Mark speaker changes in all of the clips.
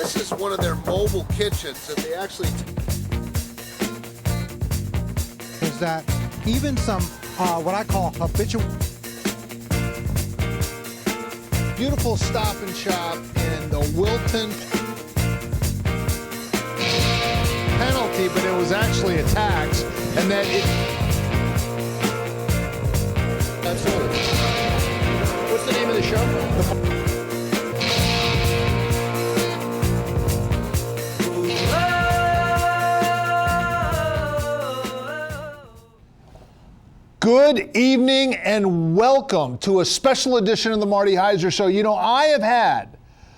Speaker 1: This is one of their mobile kitchens that they actually
Speaker 2: is that even some what I call habitual
Speaker 1: beautiful Stop and Shop in the Wilton penalty, but it was actually a tax, and that it. That's it. What's the name of the show? Good evening and welcome to a special edition of the Marty Heiser Show. You know, I have had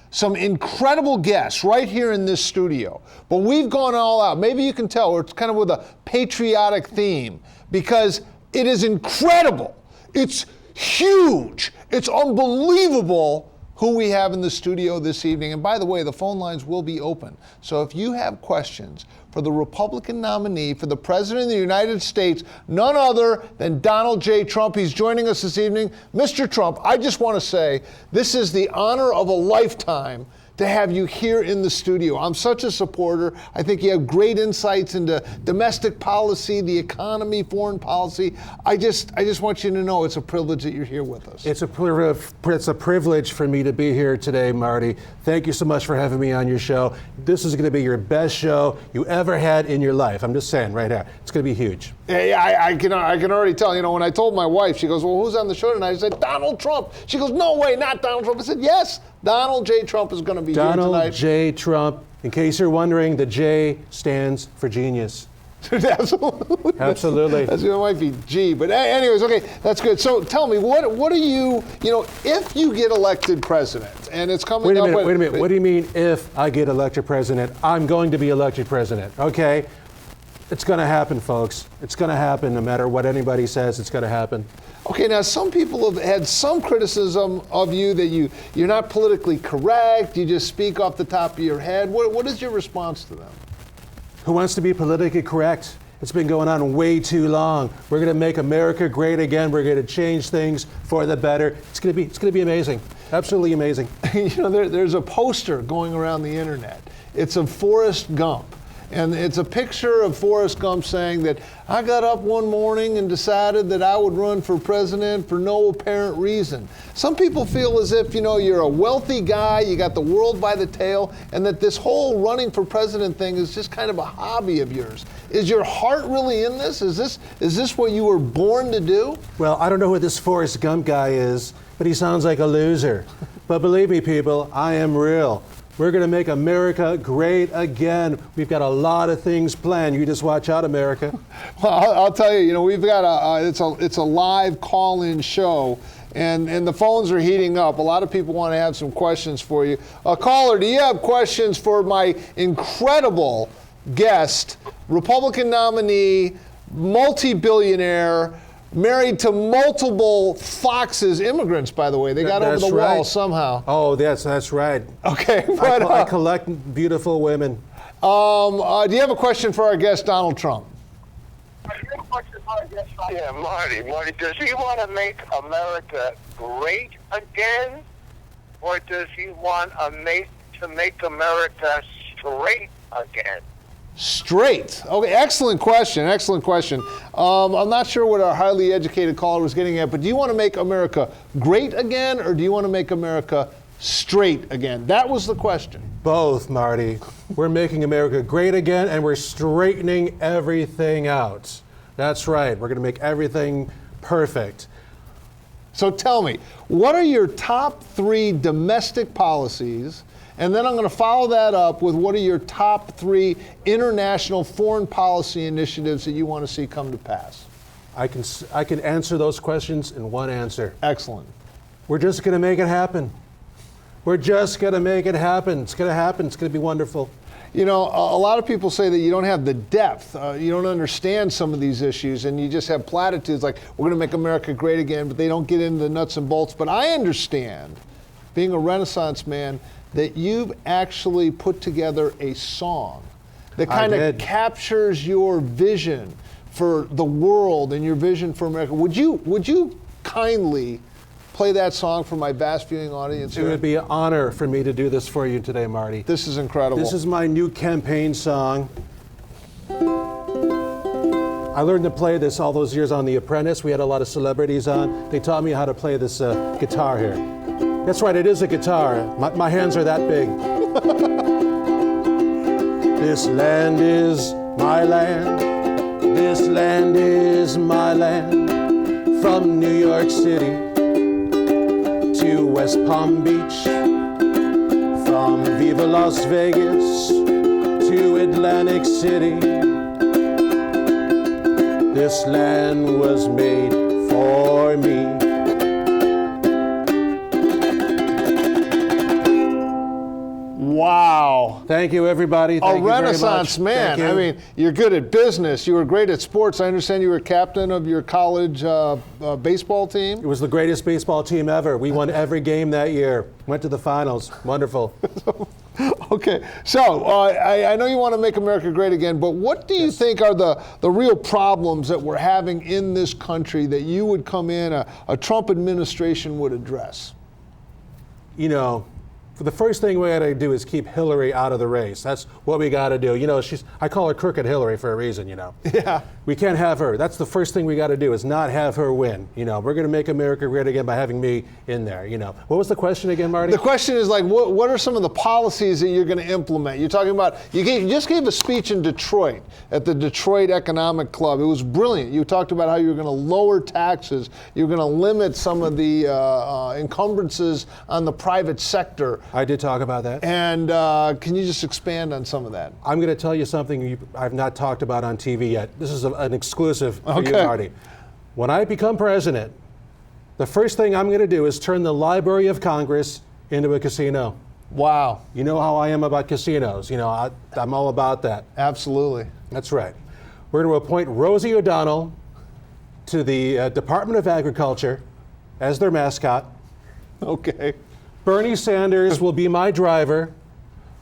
Speaker 1: some incredible guests right here in this studio, but we've gone all out. Maybe you can tell it's kind of with a patriotic theme because it is incredible. It's huge. It's unbelievable who we have in the studio this evening. And by the way, the phone lines will be open. So if you have questions for the Republican nominee for the President of the United States, none other than Donald J. Trump. He's joining us this evening. Mr. Trump, I just want to say this is the honor of a lifetime to have you here in the studio. I'm such a supporter. I think you have great insights into domestic policy, the economy, foreign policy. I just want you to know it's a privilege that you're here with us.
Speaker 3: It's a privilege for me to be here today, Marty. Thank you so much for having me on your show. This is going to be your best show you ever had in your life. I'm just saying right now. It's going to be huge.
Speaker 1: Yeah, I can already tell. You know, when I told my wife, she goes, well, who's on the show tonight? I said, Donald Trump. She goes, no way, not Donald Trump. I said, yes, Donald J. Trump is going to be here tonight.
Speaker 3: Donald J. Trump. In case you're wondering, the J stands for genius.
Speaker 1: Absolutely.
Speaker 3: Absolutely.
Speaker 1: It might be G, but anyways, okay, that's good. So tell me, what are you know, if you get elected president, and it's coming up.
Speaker 3: Wait a minute. What do you mean if I get elected president? I'm going to be elected president, okay? It's going to happen, folks. It's going to happen no matter what anybody says. It's going to happen.
Speaker 1: Okay, now some people have had some criticism of you that you're not politically correct. You just speak off the top of your head. What is your response to them?
Speaker 3: Who wants to be politically correct? It's been going on way too long. We're going to make America great again. We're going to change things for the better. It's going to be amazing. Absolutely amazing.
Speaker 1: You know, there's a poster going around the internet. It's of Forrest Gump. And it's a picture of Forrest Gump saying that I got up one morning and decided that I would run for president for no apparent reason. Some people feel as if, you know, you're a wealthy guy, you got the world by the tail, and that this whole running for president thing is just kind of a hobby of yours. Is your heart really in this? Is this what you were born to do?
Speaker 3: Well, I don't know who this Forrest Gump guy is, but he sounds like a loser. But believe me, people, I am real. We're going to make America great again. We've got a lot of things planned. You just watch out, America.
Speaker 1: Well, I'll tell you, you know, we've got it's a live call-in show, and the phones are heating up. A lot of people want to have some questions for you. Caller, do you have questions for my incredible guest, Republican nominee, multi-billionaire, married to multiple Foxes, immigrants, by the way. They got over the wall somehow.
Speaker 3: Oh, that's right.
Speaker 1: Okay.
Speaker 3: I collect beautiful women.
Speaker 1: Do you have a question for our guest, Donald Trump?
Speaker 4: Yeah, Marty, does he want to make America great again? Or does he want to make America straight again?
Speaker 1: Straight. Okay, excellent question. I'm not sure what our highly educated caller was getting at, but do you want to make America great again, or do you want to make America straight again? That was the question.
Speaker 3: Both, Marty. We're making America great again, and we're straightening everything out. That's right. We're going to make everything perfect.
Speaker 1: So tell me, what are your top 3 domestic policies? And then I'm going to follow that up with what are your top 3 international foreign policy initiatives that you want to see come to pass?
Speaker 3: I can answer those questions in one answer.
Speaker 1: Excellent.
Speaker 3: We're just going to make it happen. We're just going to make it happen. It's going to happen. It's going to be wonderful.
Speaker 1: You know, a lot of people say that you don't have the depth, you don't understand some of these issues, and you just have platitudes like, we're going to make America great again, but they don't get into the nuts and bolts. But I understand, being a Renaissance man, that you've actually put together a song that kind of captures your vision for the world and your vision for America. Would you kindly play that song for my vast viewing audience
Speaker 3: It
Speaker 1: here?
Speaker 3: would be an honor for me to do this for you today, Marty.
Speaker 1: This is incredible.
Speaker 3: This is my new campaign song. I learned to play this all those years on The Apprentice. We had a lot of celebrities on. They taught me how to play this guitar here. That's right, it is a guitar. My hands are that big. This land is my land. This land is my land. From New York City to West Palm Beach. From Viva Las Vegas to Atlantic City. This land was made for me.
Speaker 1: Wow.
Speaker 3: Thank you, everybody. Thank
Speaker 1: A
Speaker 3: you very
Speaker 1: Renaissance
Speaker 3: much.
Speaker 1: man.
Speaker 3: Thank you.
Speaker 1: I mean, you're good at business. You were great at sports. I understand you were captain of your college baseball team.
Speaker 3: It was the greatest baseball team ever. We won every game that year. Went to the finals. Wonderful.
Speaker 1: Okay, so I know you want to make America great again, but what do you think are the real problems that we're having in this country that you would come in, a Trump administration would address?
Speaker 3: You know, the first thing we got to do is keep Hillary out of the race. That's what we got to do. You know, I call her Crooked Hillary for a reason, you know.
Speaker 1: Yeah.
Speaker 3: We can't have her. That's the first thing we got to do is not have her win. You know, we're going to make America great again by having me in there, you know. What was the question again, Marty?
Speaker 1: The question is like, what are some of the policies that you're going to implement? You're talking about, you just gave a speech in Detroit at the Detroit Economic Club. It was brilliant. You talked about how you were going to lower taxes. You're going to limit some of the encumbrances on the private sector.
Speaker 3: I did talk about that.
Speaker 1: And can you just expand on some of that?
Speaker 3: I'm going to tell you something I've not talked about on TV yet. This is an exclusive for you,
Speaker 1: Okay.
Speaker 3: Marty. When I become president, the first thing I'm going to do is turn the Library of Congress into a casino.
Speaker 1: Wow.
Speaker 3: You know how I am about casinos. You know, I'm all about that.
Speaker 1: Absolutely.
Speaker 3: That's right. We're going to appoint Rosie O'Donnell to the Department of Agriculture as their mascot.
Speaker 1: Okay.
Speaker 3: Bernie Sanders will be my driver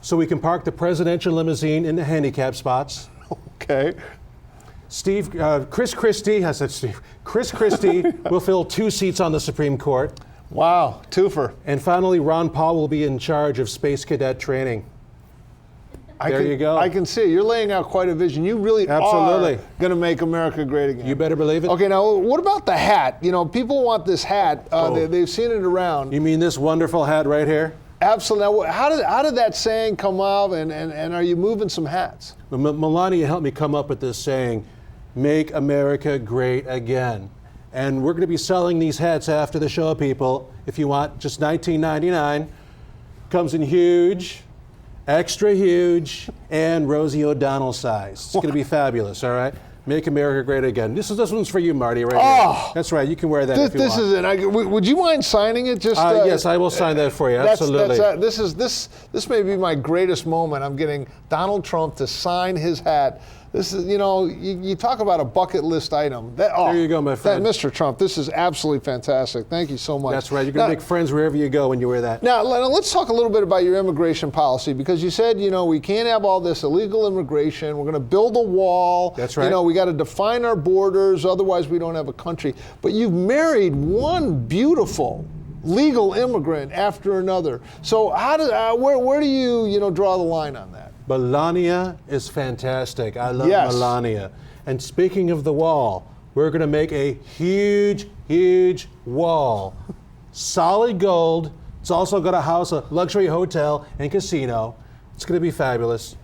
Speaker 3: so we can park the presidential limousine in the handicap spots.
Speaker 1: Okay.
Speaker 3: Chris Christie will fill 2 seats on the Supreme Court.
Speaker 1: Wow. Twofer.
Speaker 3: And finally, Ron Paul will be in charge of space cadet training. There you go.
Speaker 1: I can see it. You're laying out quite a vision. You really
Speaker 3: Absolutely.
Speaker 1: are going to make America great again.
Speaker 3: You better believe it.
Speaker 1: Okay, now what about the hat? You know, people want this hat.
Speaker 3: Oh.
Speaker 1: They've seen it around.
Speaker 3: You mean this wonderful hat right here?
Speaker 1: Absolutely. Now, how did that saying come out, and are you moving some hats?
Speaker 3: Melania helped me come up with this saying, make America great again. And we're going to be selling these hats after the show, people. If you want, just $19.99. Comes in huge, extra huge, and Rosie O'Donnell size. It's going to be fabulous, all right? Make America great again. This one's for you, Marty, right here. That's right. You can wear that if you
Speaker 1: This
Speaker 3: want.
Speaker 1: is it. Would you mind signing it? Just
Speaker 3: Yes, I will sign that for you. Absolutely.
Speaker 1: This may be my greatest moment. I'm getting Donald Trump to sign his hat. This is, you know, you talk about a bucket list item. There
Speaker 3: you go, my friend.
Speaker 1: Mr. Trump, this is absolutely fantastic. Thank you so much.
Speaker 3: That's right. You're going to make friends wherever you go when you wear that.
Speaker 1: Now, let's talk a little bit about your immigration policy, because you said, you know, we can't have all this illegal immigration. We're going to build a wall.
Speaker 3: That's right.
Speaker 1: You know, we got to define our borders, otherwise we don't have a country. But you've married one beautiful legal immigrant after another. So where do you draw the line on that?
Speaker 3: Melania is fantastic. I love
Speaker 1: Yes.
Speaker 3: Melania. And speaking of the wall, we're going to make a huge, huge wall. Solid gold. It's also going to house a luxury hotel and casino. It's going to be fabulous.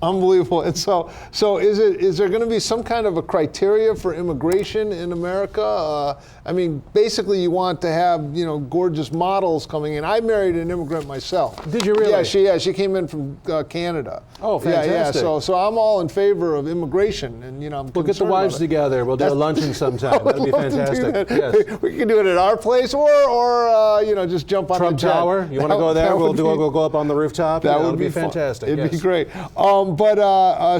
Speaker 1: Unbelievable. And so is there going to be some kind of a criteria for immigration in America? I mean, basically you want to have, you know, gorgeous models coming in. I married an immigrant myself.
Speaker 3: Did you really?
Speaker 1: Yeah, she came in from Canada.
Speaker 3: Oh, fantastic.
Speaker 1: Yeah. So I'm all in favor of immigration, and you know, I'm
Speaker 3: We'll get the
Speaker 1: concerned
Speaker 3: wives
Speaker 1: about it.
Speaker 3: together. We'll do a luncheon sometime. That'd be
Speaker 1: Love to do
Speaker 3: fantastic.
Speaker 1: that.
Speaker 3: Yes.
Speaker 1: We can do it at our place, or you know, just jump on
Speaker 3: Trump
Speaker 1: the jet.
Speaker 3: Tower. You want to go there? We'll go up on the rooftop.
Speaker 1: That
Speaker 3: It'll
Speaker 1: would be
Speaker 3: fantastic.
Speaker 1: Fun. It'd be
Speaker 3: yes.
Speaker 1: great.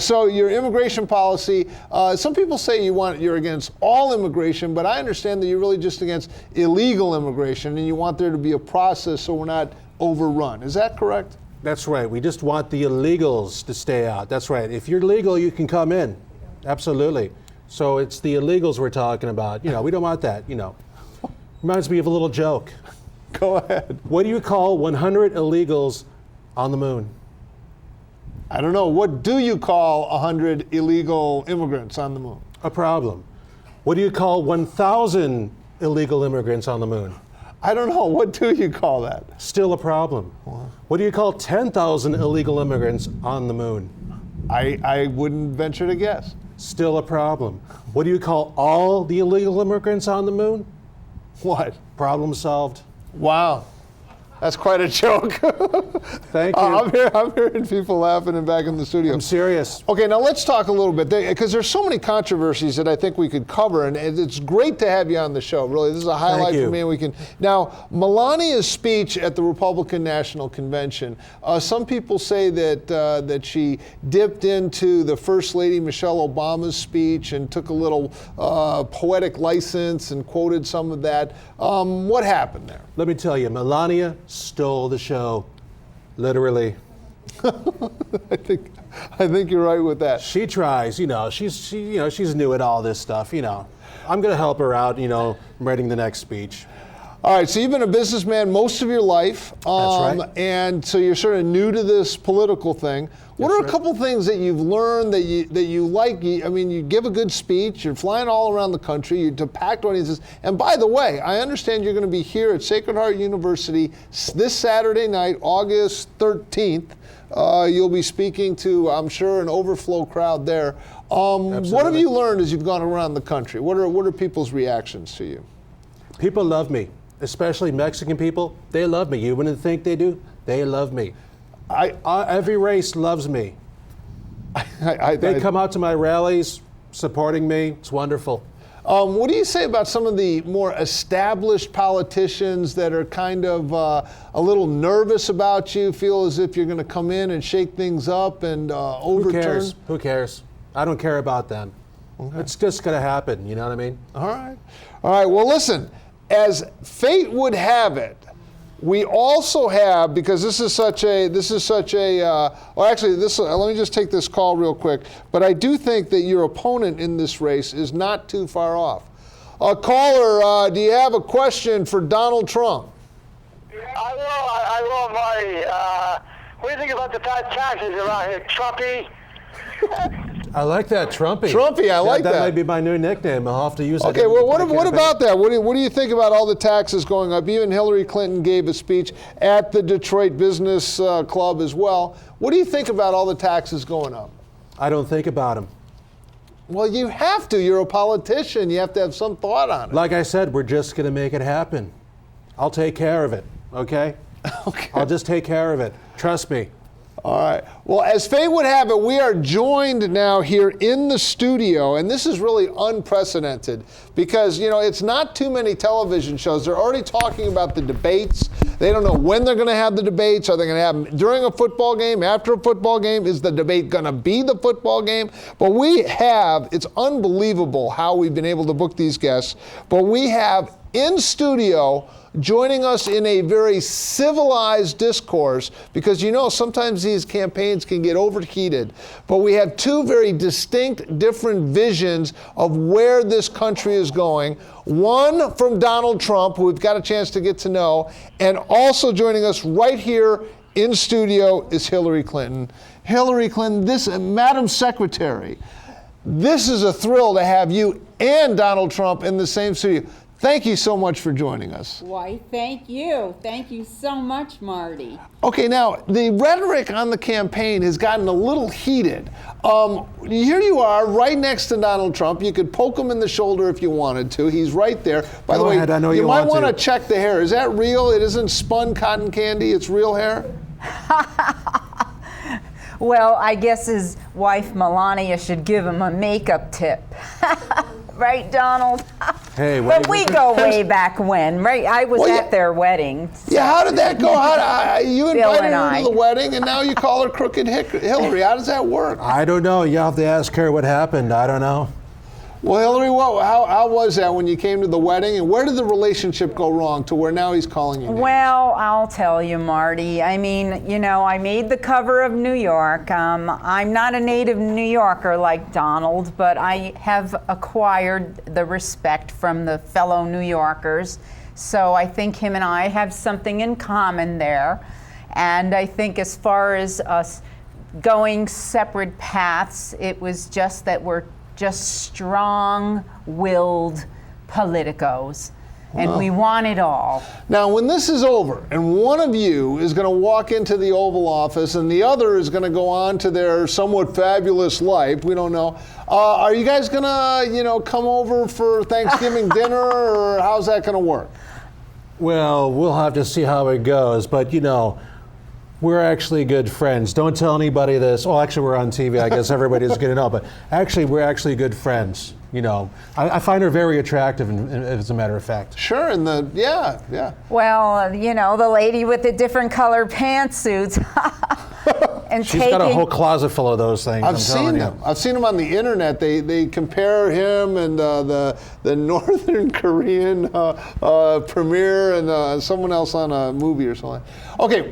Speaker 1: So your immigration policy. Some people say you're against all immigration, but I understand that you're really just against illegal immigration, and you want there to be a process so we're not overrun. Is that correct?
Speaker 3: That's right. We just want the illegals to stay out. That's right. If you're legal, you can come in. Absolutely. So it's the illegals we're talking about. You know, we don't want that. You know, Reminds me of a little joke.
Speaker 1: Go ahead.
Speaker 3: What do you call 100 illegals on the moon?
Speaker 1: I don't know. What do you call 100 illegal immigrants on the moon?
Speaker 3: A problem. What do you call 1,000 illegal immigrants on the moon?
Speaker 1: I don't know. What do you call that?
Speaker 3: Still a problem. What do you call 10,000 illegal immigrants on the moon?
Speaker 1: I wouldn't venture to guess.
Speaker 3: Still a problem. What do you call all the illegal immigrants on the moon?
Speaker 1: What?
Speaker 3: Problem solved.
Speaker 1: Wow. That's quite a joke.
Speaker 3: Thank you.
Speaker 1: I'm hearing people laughing and back in the studio.
Speaker 3: I'm serious.
Speaker 1: Okay, now let's talk a little bit, because there's so many controversies that I think we could cover, and it's great to have you on the show. Really, this is a highlight for me. And we can now Melania's speech at the Republican National Convention. Some people say that she dipped into the First Lady Michelle Obama's speech and took a little poetic license and quoted some of that. What happened there?
Speaker 3: Let me tell you, Melania stole the show, literally.
Speaker 1: I think you're right with that.
Speaker 3: She tries, she's new at all this stuff, I'm going to help her out, writing the next speech.
Speaker 1: All right, so you've been a businessman most of your life.
Speaker 3: That's right.
Speaker 1: And so you're sort of new to this political thing. What are a couple things that you've learned that you like? I mean, you give a good speech, you're flying all around the country, you're to packed audiences. And by the way, I understand you're going to be here at Sacred Heart University this Saturday night, August 13th. You'll be speaking to, I'm sure, an overflow crowd there. What have you learned as you've gone around the country? What are people's reactions to you?
Speaker 3: People love me, especially Mexican people. They love me. You wouldn't think they do? They love me. Every race loves me. They come out to my rallies supporting me. It's wonderful.
Speaker 1: What do you say about some of the more established politicians that are kind of a little nervous about you, feel as if you're going to come in and shake things up and overturn?
Speaker 3: Who cares? I don't care about them. Okay. It's just going to happen, you know what I mean?
Speaker 1: All right, well listen, as fate would have it, we also have, because let me just take this call real quick, but I do think that your opponent in this race is not too far off. Caller, do you have a question for Donald Trump?
Speaker 4: I will, Marty. What do you think about the taxes around here, Trumpy?
Speaker 3: I like that, Trumpy.
Speaker 1: Trumpy, I like that.
Speaker 3: That might be my new nickname. I'll have to use it.
Speaker 1: Okay, well, what about that? What do you think about all the taxes going up? Even Hillary Clinton gave a speech at the Detroit Business Club as well. What do you think about all the taxes going up?
Speaker 3: I don't think about them.
Speaker 1: Well, you have to. You're a politician. You have to have some thought on it.
Speaker 3: Like I said, we're just going to make it happen. I'll take care of it, okay?
Speaker 1: Okay.
Speaker 3: I'll just take care of it. Trust me.
Speaker 1: All right. Well, as fate would have it, we are joined now here in the studio, and this is really unprecedented because, it's not too many television shows. They're already talking about the debates. They don't know when they're going to have the debates. Are they going to have them during a football game, after a football game? Is the debate going to be the football game? But it's unbelievable how we've been able to book these guests. But we have in studio joining us in a very civilized discourse, because sometimes these campaigns can get overheated, but we have two very distinct, different visions of where this country is going. One from Donald Trump, who we've got a chance to get to know, and also joining us right here in studio is Hillary Clinton. Hillary Clinton, Madam Secretary, this is a thrill to have you and Donald Trump in the same studio. Thank you so much for joining us.
Speaker 5: Why, thank you. Thank you so much, Marty.
Speaker 1: Okay, now, the rhetoric on the campaign has gotten a little heated. Here you are, right next to Donald Trump. You could poke him in the shoulder if you wanted to. He's right there. By the way,
Speaker 3: I know
Speaker 1: you might
Speaker 3: want
Speaker 1: to check the hair. Is that real? It isn't spun cotton candy. It's real hair?
Speaker 5: Well, I guess his wife, Melania, should give him a makeup tip. Right, Donald?
Speaker 3: Hey,
Speaker 5: but we go way back when, right? I was at their wedding.
Speaker 1: So. Yeah, how did that go? You invited her to the wedding, and now you call her Crooked Hillary. How does that work?
Speaker 3: I don't know. You have to ask her what happened. I don't know.
Speaker 1: Well, Hillary, how was that when you came to the wedding, and where did the relationship go wrong to where now he's calling you names?
Speaker 5: Well, I'll tell you, Marty. I mean, I made the cover of New York. I'm not a native New Yorker like Donald, but I have acquired the respect from the fellow New Yorkers. So I think him and I have something in common there. And I think as far as us going separate paths, it was just that we're just strong-willed politicos. And we want it all.
Speaker 1: Now, when this is over, and one of you is going to walk into the Oval Office, and the other is going to go on to their somewhat fabulous life, we don't know. Are you guys going to, come over for Thanksgiving dinner, or how's that going to work?
Speaker 3: Well, we'll have to see how it goes, but we're actually good friends. Don't tell anybody this. Oh, actually, we're on TV. I guess everybody's going to know, but actually, we're actually good friends. I find her very attractive, as a matter of fact.
Speaker 1: Sure, yeah.
Speaker 5: Well, the lady with the different colored pantsuits. And
Speaker 3: She's got a whole closet full of those things.
Speaker 1: I've seen them. I've seen them on the internet. They compare him and the Northern Korean premiere and someone else on a movie or something. Okay,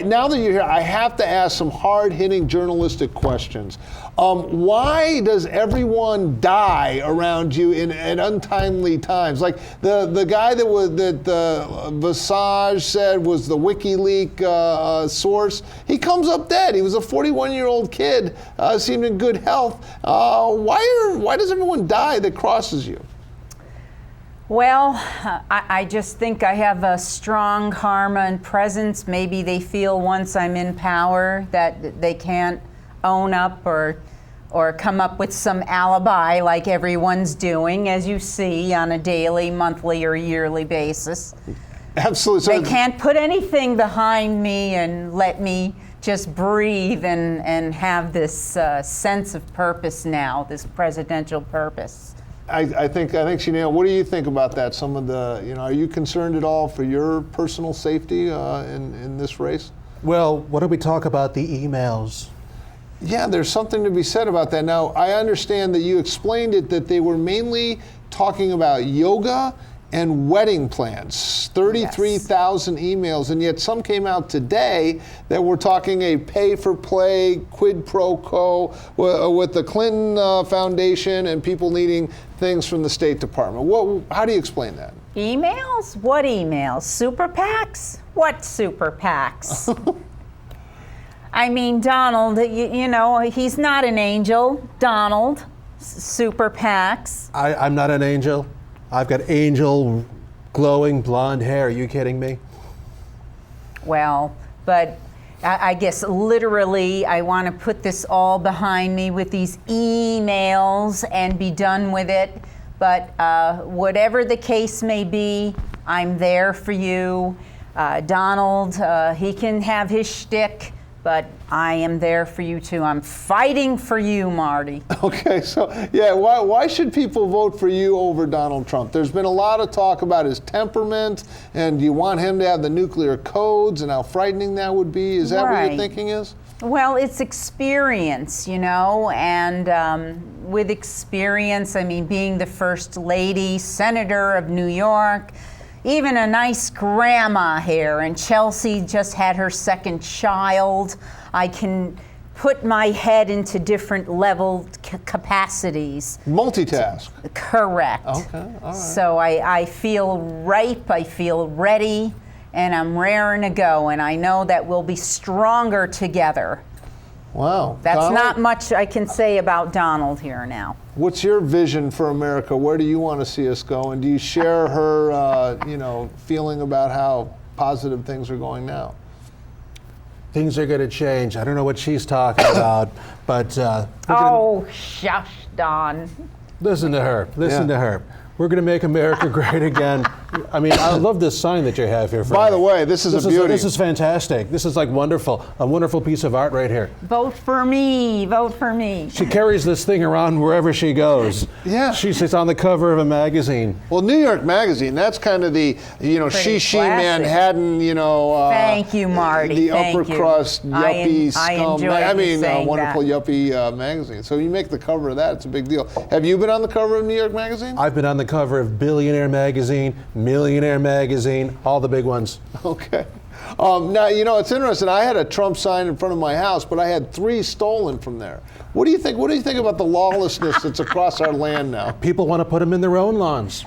Speaker 1: now that you're here, I have to ask some hard-hitting journalistic questions. Why does everyone die around you at untimely times? Like the guy that Visage said was the WikiLeaks source. He comes up dead. He was a 41-year-old kid, seemed in good health. Why does everyone die that crosses you?
Speaker 5: Well, I just think I have a strong karma and presence. Maybe they feel once I'm in power that they can't own up or come up with some alibi like everyone's doing, as you see on a daily, monthly, or yearly basis.
Speaker 1: Absolutely.
Speaker 5: They can't put anything behind me and let me just breathe and have this sense of purpose now, this presidential purpose.
Speaker 1: I think Sinead, what do you think about that? Some of the, are you concerned at all for your personal safety in this race?
Speaker 3: Well, what do we talk about the emails?
Speaker 1: Yeah, there's something to be said about that. Now, I understand that you explained it that they were mainly talking about yoga and wedding plans, 33,000 emails, and yet some came out today that we're talking a pay-for-play quid pro quo with the Clinton Foundation and people needing things from the State Department. How do you explain that?
Speaker 5: Emails? What emails? Super PACs? What super PACs? I mean, Donald, he's not an angel. Donald, super PACs.
Speaker 3: I'm not an angel. I've got angel glowing blonde hair. Are you kidding me?
Speaker 5: Well, but I guess literally I want to put this all behind me with these emails and be done with it. But whatever the case may be, I'm there for you. Donald, he can have his shtick, but I am there for you too. I'm fighting for you, Marty.
Speaker 1: Okay, so yeah, why should people vote for you over Donald Trump? There's been a lot of talk about his temperament, and do you want him to have the nuclear codes and how frightening that would be? Is that what your thinking is?
Speaker 5: Well, it's experience, and with experience, I mean, being the first lady, senator of New York, even a nice grandma here, and Chelsea just had her second child. I can put my head into different level capacities.
Speaker 1: Multitask.
Speaker 5: Correct.
Speaker 1: Okay, all right.
Speaker 5: So I feel ripe, I feel ready, and I'm raring to go, and I know that we'll be stronger together.
Speaker 1: Wow.
Speaker 5: That's
Speaker 1: Donald?
Speaker 5: not much I can say about Donald here now.
Speaker 1: What's your vision for America? Where do you want to see us go? And do you share her, feeling about how positive things are going now?
Speaker 3: Things are going to change. I don't know what she's talking about, but
Speaker 5: Shush, Don.
Speaker 3: Listen to her. Listen to her. We're going to make America great again. I mean, I love this sign that you have here.
Speaker 1: By the way, this is a beauty.
Speaker 3: This is fantastic. This is like wonderful. A wonderful piece of art right here.
Speaker 5: Vote for me. Vote for me.
Speaker 3: She carries this thing around wherever she goes.
Speaker 1: Yeah.
Speaker 3: She's on the cover of a magazine.
Speaker 1: Well, New York Magazine, that's kind of the, she Manhattan,
Speaker 5: Thank you, Marty.
Speaker 1: The upper crust yuppie scum. Wonderful
Speaker 5: that.
Speaker 1: yuppie magazine. So you make the cover of that, it's a big deal. Have you been on the cover of New York Magazine?
Speaker 3: I've been on the cover of Billionaire Magazine, Millionaire Magazine, all the big ones.
Speaker 1: Okay. Now, it's interesting. I had a Trump sign in front of my house, but I had 3 stolen from there. What do you think? What do you think about the lawlessness that's across our land now?
Speaker 3: People want to put them in their own lawns.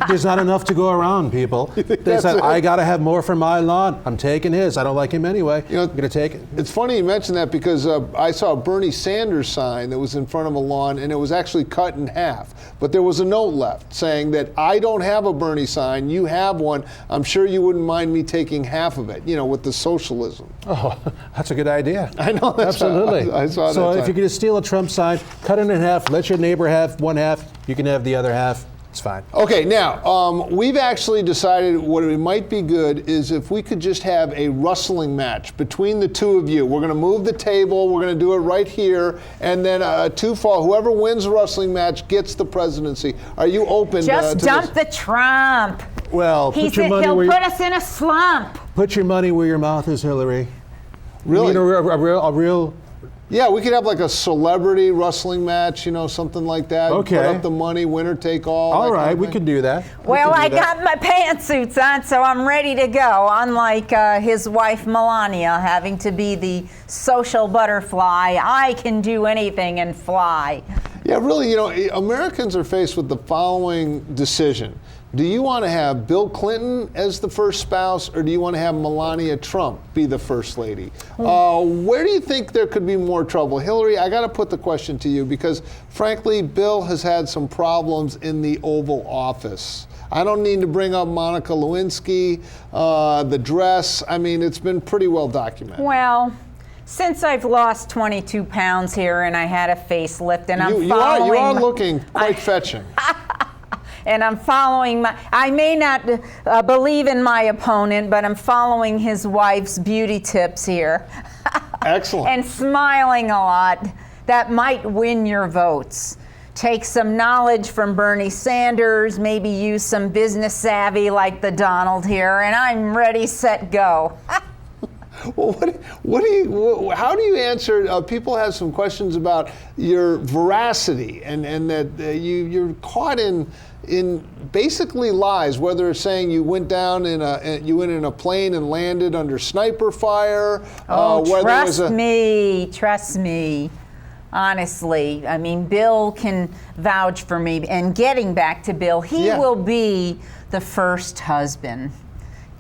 Speaker 3: There's not enough to go around, people. They
Speaker 1: that's
Speaker 3: said,
Speaker 1: it?
Speaker 3: I got to have more for my lawn. I'm taking his. I don't like him anyway. I'm going to take it.
Speaker 1: It's funny you mentioned that because I saw a Bernie Sanders sign that was in front of a lawn, and it was actually cut in half. But there was a note left saying that I don't have a Bernie sign. You have one. I'm sure you wouldn't mind me taking half of it, with the socialism.
Speaker 3: Oh, that's a good idea.
Speaker 1: I know.
Speaker 3: Absolutely.
Speaker 1: I saw
Speaker 3: so
Speaker 1: that
Speaker 3: if you could steal a Trump sign, cut it in half, let your neighbor have one half, you can have the other half. It's fine.
Speaker 1: Okay, now, we've actually decided what it might be good is if we could just have a wrestling match between the two of you. We're going to move the table. We're going to do it right here. And then whoever wins the wrestling match gets the presidency. Are you open
Speaker 5: Just
Speaker 1: to
Speaker 5: dump
Speaker 1: this?
Speaker 5: the Trump.
Speaker 3: Well,
Speaker 5: He'll put us in a slump.
Speaker 3: Put your money where your mouth is, Hillary.
Speaker 1: Really?
Speaker 3: You mean a real.
Speaker 1: Yeah, we could have like a celebrity wrestling match, something like that.
Speaker 3: Okay.
Speaker 1: Put up the money, winner take all.
Speaker 3: All right, we can do that.
Speaker 5: Well, I got my pantsuits on, so I'm ready to go. Unlike his wife Melania having to be the social butterfly, I can do anything and fly.
Speaker 1: Yeah, really, Americans are faced with the following decision. Do you want to have Bill Clinton as the first spouse, or do you want to have Melania Trump be the first lady? Where do you think there could be more trouble? Hillary, I got to put the question to you because, frankly, Bill has had some problems in the Oval Office. I don't need to bring up Monica Lewinsky, the dress. I mean, it's been pretty well documented.
Speaker 5: Well, since I've lost 22 pounds here and I had a facelift and
Speaker 1: You are looking quite fetching.
Speaker 5: And I'm following I may not believe in my opponent, but I'm following his wife's beauty tips here.
Speaker 1: Excellent.
Speaker 5: And smiling a lot. That might win your votes. Take some knowledge from Bernie Sanders, maybe use some business savvy like the Donald here, and I'm ready, set, go.
Speaker 1: Well, how do you answer? People have some questions about your veracity and that you're caught in basically lies, whether it's saying you went down in a plane and landed under sniper fire.
Speaker 5: Trust me. Honestly, I mean, Bill can vouch for me. And getting back to Bill, he will be the first husband.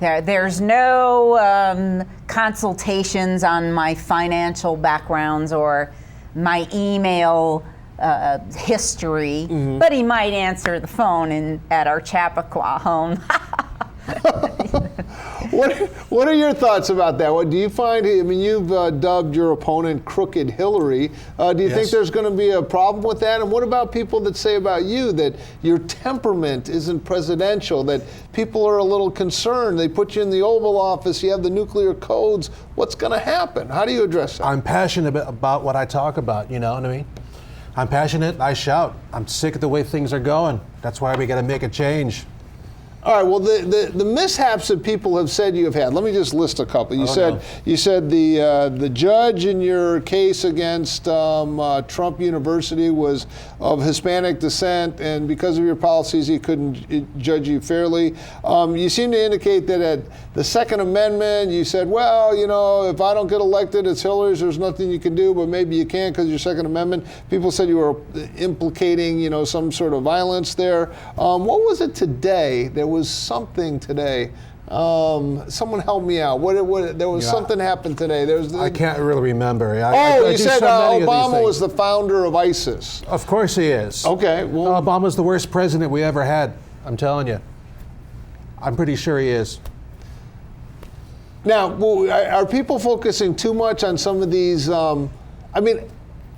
Speaker 5: There's no consultations on my financial backgrounds or my email history, but he might answer the phone at our Chappaqua home.
Speaker 1: What are your thoughts about that? What do you find? I mean, you've dubbed your opponent Crooked Hillary. Do you think there's going to be a problem with that? And what about people that say about you that your temperament isn't presidential, that people are a little concerned? They put you in the Oval Office, you have the nuclear codes. What's going to happen? How do you address that?
Speaker 3: I'm passionate about what I talk about, you know what I mean? I'm passionate, I shout. I'm sick of the way things are going. That's why we got to make a change.
Speaker 1: All right. Well, the mishaps that people have said you have had. Let me just list a couple. You said the judge in your case against Trump University was of Hispanic descent, and because of your policies, he couldn't judge you fairly. You seem to indicate that at the Second Amendment, you said, well, you know, if I don't get elected, it's Hillary's. There's nothing you can do, but maybe you can because your Second Amendment. People said you were implicating, you know, some sort of violence there. What was it today? There was something today. Someone help me out. There was something happened today.
Speaker 3: I can't really remember.
Speaker 1: You said Obama was the founder of ISIS.
Speaker 3: Of course he is.
Speaker 1: Okay. Well,
Speaker 3: Obama's the worst president we ever had. I'm telling you. I'm pretty sure he is.
Speaker 1: Now, are people focusing too much on some of these?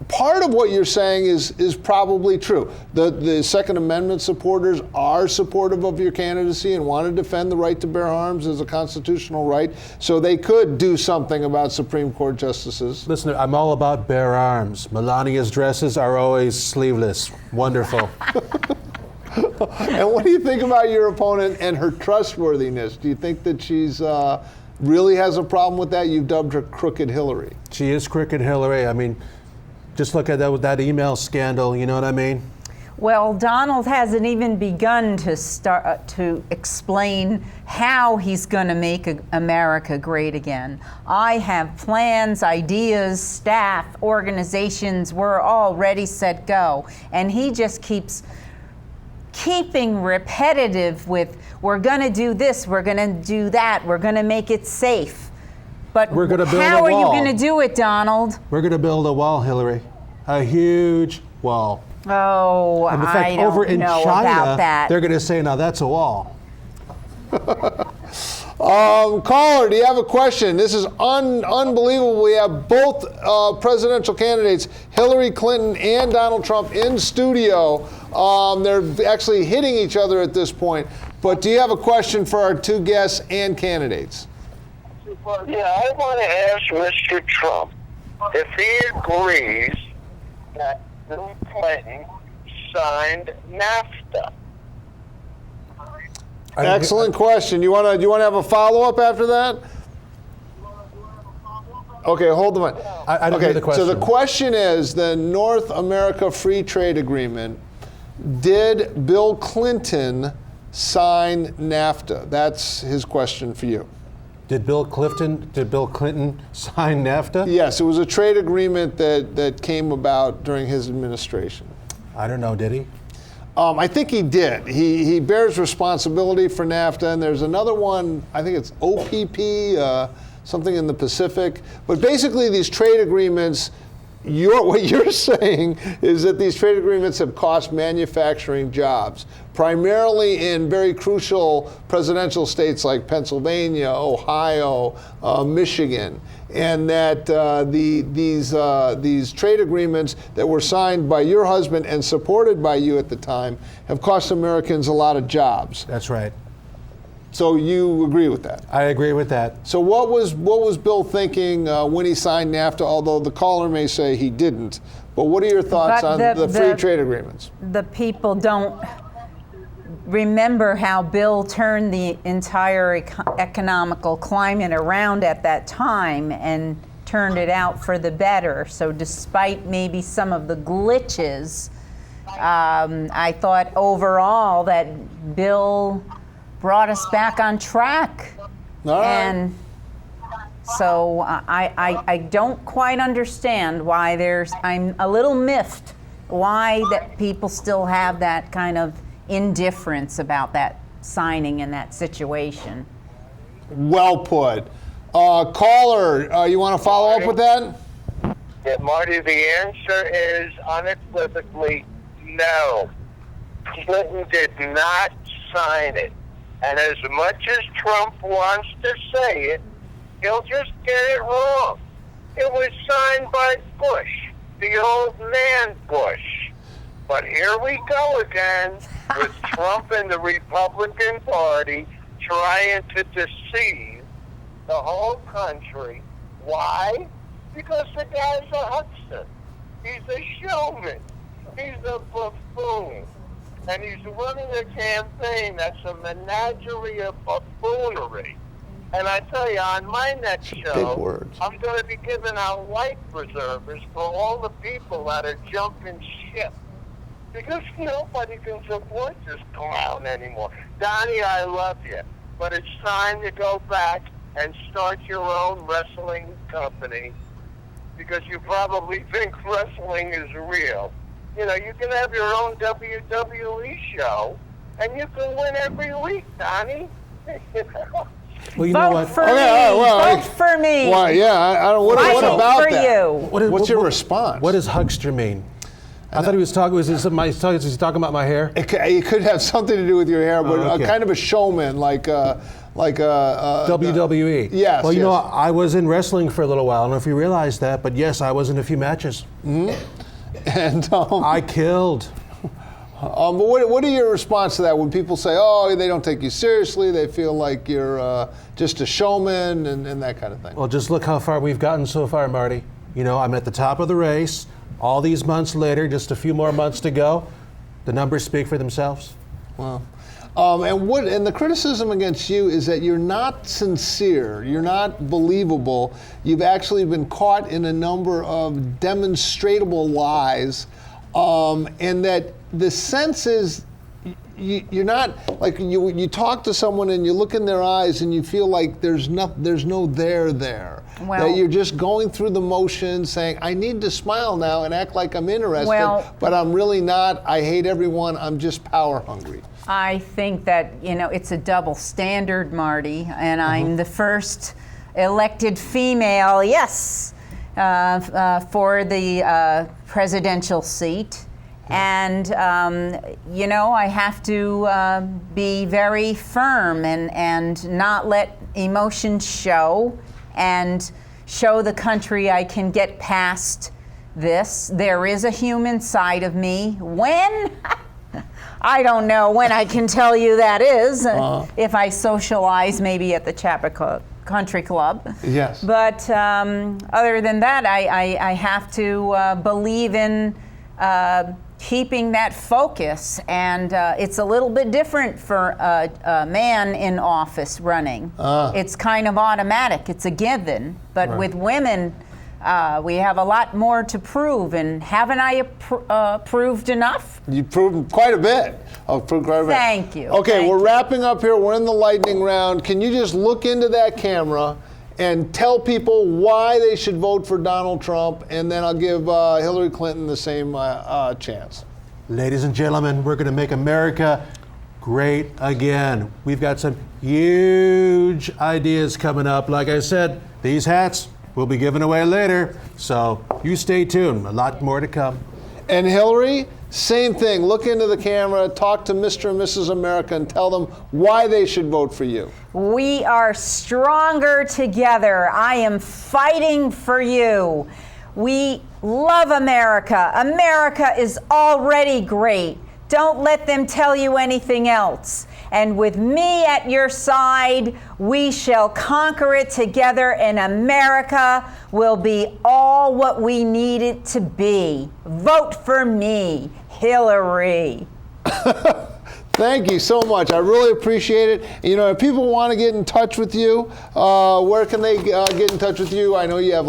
Speaker 1: Part of what you're saying is probably true. The Second Amendment supporters are supportive of your candidacy and want to defend the right to bear arms as a constitutional right, so they could do something about Supreme Court justices.
Speaker 3: Listen, I'm all about bear arms. Melania's dresses are always sleeveless. Wonderful.
Speaker 1: And what do you think about your opponent and her trustworthiness? Do you think that she's really has a problem with that? You've dubbed her Crooked Hillary.
Speaker 3: She is Crooked Hillary. I mean, just look at that email scandal, you know what I mean?
Speaker 5: Well, Donald hasn't even begun to start to explain how he's going to make America great again. I have plans, ideas, staff, organizations. We're all ready, set, go. And he just keeps keeping repetitive with, we're going to do this, we're going to do that, we're going to make it safe. But
Speaker 3: We're gonna build
Speaker 5: how
Speaker 3: a
Speaker 5: are you
Speaker 3: wall.
Speaker 5: going to do it, Donald?
Speaker 3: We're going to build a wall, Hillary. A huge wall.
Speaker 5: Oh,
Speaker 3: And in fact,
Speaker 5: I don't
Speaker 3: over in
Speaker 5: know
Speaker 3: China,
Speaker 5: about that.
Speaker 3: they're going to say, now that's a wall.
Speaker 1: Caller, do you have a question? This is unbelievable. We have both presidential candidates, Hillary Clinton and Donald Trump, in studio. They're actually hitting each other at this point. But do you have a question for our two guests and candidates?
Speaker 4: Yeah, I want to ask Mr. Trump if he agrees that Bill Clinton signed NAFTA.
Speaker 1: Excellent question. You want to have a follow-up after that? Okay, hold the mic.
Speaker 3: I don't hear the question.
Speaker 1: So the question is, the North America Free Trade Agreement, did Bill Clinton sign NAFTA? That's his question for you.
Speaker 3: Did Bill Clinton sign NAFTA?
Speaker 1: Yes, it was a trade agreement that came about during his administration.
Speaker 3: I don't know, did he?
Speaker 1: I think he did. He bears responsibility for NAFTA, and there's another one, I think it's OPP, something in the Pacific. But basically these trade agreements, what you're saying is that these trade agreements have cost manufacturing jobs, primarily in very crucial presidential states like Pennsylvania, Ohio, Michigan, and that these trade agreements that were signed by your husband and supported by you at the time have cost Americans a lot of jobs.
Speaker 3: That's right.
Speaker 1: So you agree with that?
Speaker 3: I agree with that.
Speaker 1: So what was Bill thinking when he signed NAFTA, although the caller may say he didn't? But what are your thoughts
Speaker 5: But
Speaker 1: on the free trade agreements?
Speaker 5: The people don't remember how Bill turned the entire economical climate around at that time and turned it out for the better. So despite maybe some of the glitches, I thought overall that Bill brought us back on track.
Speaker 1: All right.
Speaker 5: And so I don't quite understand why I'm a little miffed why that people still have that kind of indifference about that signing and that situation.
Speaker 1: Well put. Caller, you want to follow up with that?
Speaker 4: Yeah, Marty, the answer is unequivocally no. Clinton did not sign it. And as much as Trump wants to say it, he'll just get it wrong. It was signed by Bush, the old man Bush. But here we go again with Trump and the Republican Party trying to deceive the whole country. Why? Because the guy's a huckster. He's a showman. He's a buffoon. And he's running a campaign that's a menagerie of buffoonery. And I tell you, on my next show,
Speaker 1: big words.
Speaker 4: I'm going to be giving out life preservers for all the people that are jumping ship. Because nobody can support this clown anymore. Donnie, I love you, but it's time to go back and start your own wrestling company because you probably think wrestling is real. You know, you can have your own WWE show, and you can win every week, Donnie.
Speaker 3: Well, you know
Speaker 5: Vote
Speaker 3: what?
Speaker 5: for
Speaker 1: Okay,
Speaker 5: me.
Speaker 1: well,
Speaker 5: Vote for me.
Speaker 1: Why? Yeah, I don't. What
Speaker 5: Fighting
Speaker 1: about
Speaker 5: for
Speaker 1: that?
Speaker 5: you.
Speaker 1: What's your response?
Speaker 3: What does huckster mean? I thought he was talking. Was he talking about my hair?
Speaker 1: It could have something to do with your hair, but
Speaker 3: okay.
Speaker 1: kind of a showman, like
Speaker 3: WWE.
Speaker 1: Yes.
Speaker 3: Well, you know,
Speaker 1: yes.
Speaker 3: I was in wrestling for a little while. I don't know if you realize that, but yes, I was in a few matches.
Speaker 1: And
Speaker 3: I killed.
Speaker 1: but what are your response to that when people say, "Oh, they don't take you seriously. They feel like you're just a showman," and that kind of thing?
Speaker 3: Well, just look how far we've gotten so far, Marty. You know, I'm at the top of the race. All these months later, just a few more months to go. The numbers speak for themselves.
Speaker 1: Wow. And the criticism against you is that you're not sincere, you're not believable. You've actually been caught in a number of demonstrable lies, and that the sense is you're not like you talk to someone and you look in their eyes and you feel like there's no there.
Speaker 5: Well,
Speaker 1: that you're just going through the motions, saying I need to smile now and act like I'm interested, but I'm really not. I hate everyone. I'm just power hungry.
Speaker 5: I think that it's a double standard, Marty, and I'm the first elected female, yes, for the presidential seat. And, I have to be very firm and not let emotions show and show the country I can get past this. There is a human side of me. When? I don't know when I can tell you that is. If I socialize maybe at the Chappaqua Country Club.
Speaker 1: Yes.
Speaker 5: But other than that, I have to believe in keeping that focus, and it's a little bit different for a man in office running. It's kind of automatic, it's a given, but with women, we have a lot more to prove, and haven't I proved enough?
Speaker 1: You've proven quite a bit.
Speaker 5: Thank you.
Speaker 1: Okay, we're wrapping up here. We're in the lightning round. Can you just look into that camera and tell people why they should vote for Donald Trump, and then I'll give Hillary Clinton the same chance.
Speaker 3: Ladies and gentlemen, we're going to make America great again. We've got some huge ideas coming up. Like I said, these hats will be given away later, so you stay tuned. A lot more to come.
Speaker 1: And Hillary, same thing. Look into the camera, talk to Mr. and Mrs. America, and tell them why they should vote for you.
Speaker 5: We are stronger together. I am fighting for you. We love America. America is already great. Don't let them tell you anything else. And with me at your side, we shall conquer it together, and America will be all what we need it to be. Vote for me, Hillary.
Speaker 1: Thank you so much. I really appreciate it. If people want to get in touch with you, where can they get in touch with you? I know you have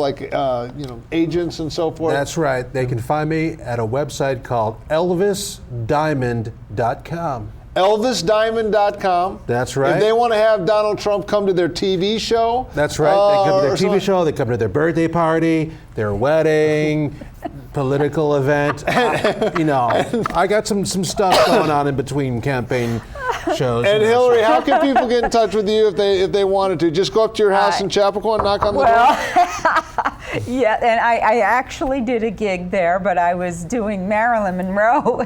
Speaker 1: agents and so forth.
Speaker 3: That's right. They can find me at a website called ElvisDiamond.com.
Speaker 1: ElvisDiamond.com.
Speaker 3: That's right.
Speaker 1: If they want to have Donald Trump come to their TV show.
Speaker 3: That's right. They come to their TV show, they come to their birthday party, their wedding, political event. I got some stuff going on in between campaign shows.
Speaker 1: And Hillary, how can people get in touch with you if they wanted to? Just go up to your house in Chappaqua and knock on the door?
Speaker 5: Yeah, and I actually did a gig there, but I was doing Marilyn Monroe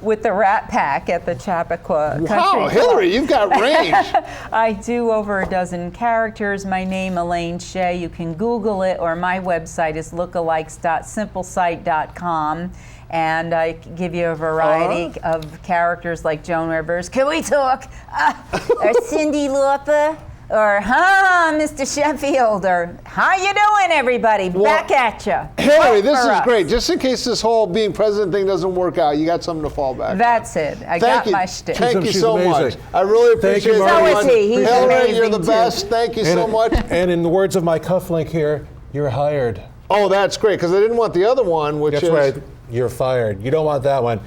Speaker 5: with the Rat Pack at the Chappaqua Country Club.
Speaker 1: Hillary, you've got range.
Speaker 5: I do over a dozen characters. My name, Elaine Shea. You can Google it, or my website is lookalikes.simplesite.com. And I give you a variety of characters like Joan Rivers. Can we talk? Or Cyndi Lauper? Or, Mr. Sheffield, or how you doing, everybody? Back at you.
Speaker 1: Hillary, this is great. Just in case this whole being president thing doesn't work out, you got something to fall back on.
Speaker 5: That's it. I got my shtick.
Speaker 1: Thank you
Speaker 3: She's
Speaker 1: so
Speaker 3: amazing.
Speaker 1: much. I really appreciate it.
Speaker 5: So is he. He's
Speaker 1: Hillary,
Speaker 5: amazing
Speaker 1: you're the
Speaker 5: too.
Speaker 1: best. Thank you so much.
Speaker 3: And in the words of my cufflink here, you're hired.
Speaker 1: Oh, that's great, because I didn't want the other one, which
Speaker 3: That's
Speaker 1: is...
Speaker 3: right. You're fired. You don't want that one.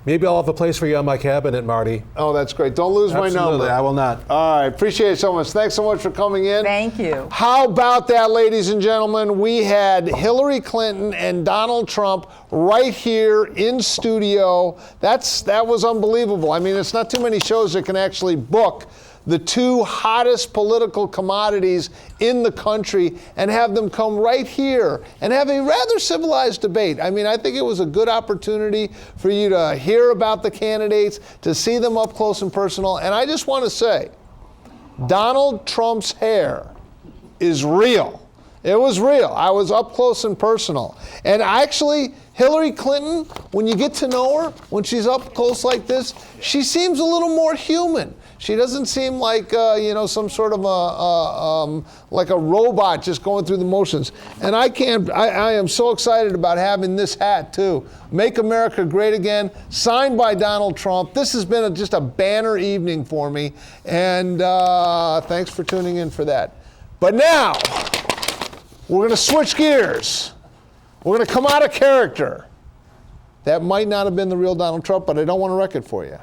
Speaker 3: Maybe I'll have a place for you on my cabinet, Marty.
Speaker 1: Oh, that's great. Don't lose my
Speaker 3: Absolutely,
Speaker 1: number.
Speaker 3: I will not.
Speaker 1: All right, appreciate it so much. Thanks so much for coming in.
Speaker 5: Thank you.
Speaker 1: How about that, ladies and gentlemen? We had Hillary Clinton and Donald Trump right here in studio. That was unbelievable. I mean, it's not too many shows that can actually book the two hottest political commodities in the country and have them come right here and have a rather civilized debate. I mean, I think it was a good opportunity for you to hear about the candidates, to see them up close and personal. And I just want to say, Donald Trump's hair is real. It was real. I was up close and personal. And actually, Hillary Clinton, when you get to know her, when she's up close like this, she seems a little more human. She doesn't seem like, some sort of like a robot just going through the motions. And I am so excited about having this hat too. Make America Great Again, signed by Donald Trump. This has been just a banner evening for me. And thanks for tuning in for that. But now, we're going to switch gears. We're going to come out of character. That might not have been the real Donald Trump, but I don't want to wreck it for you.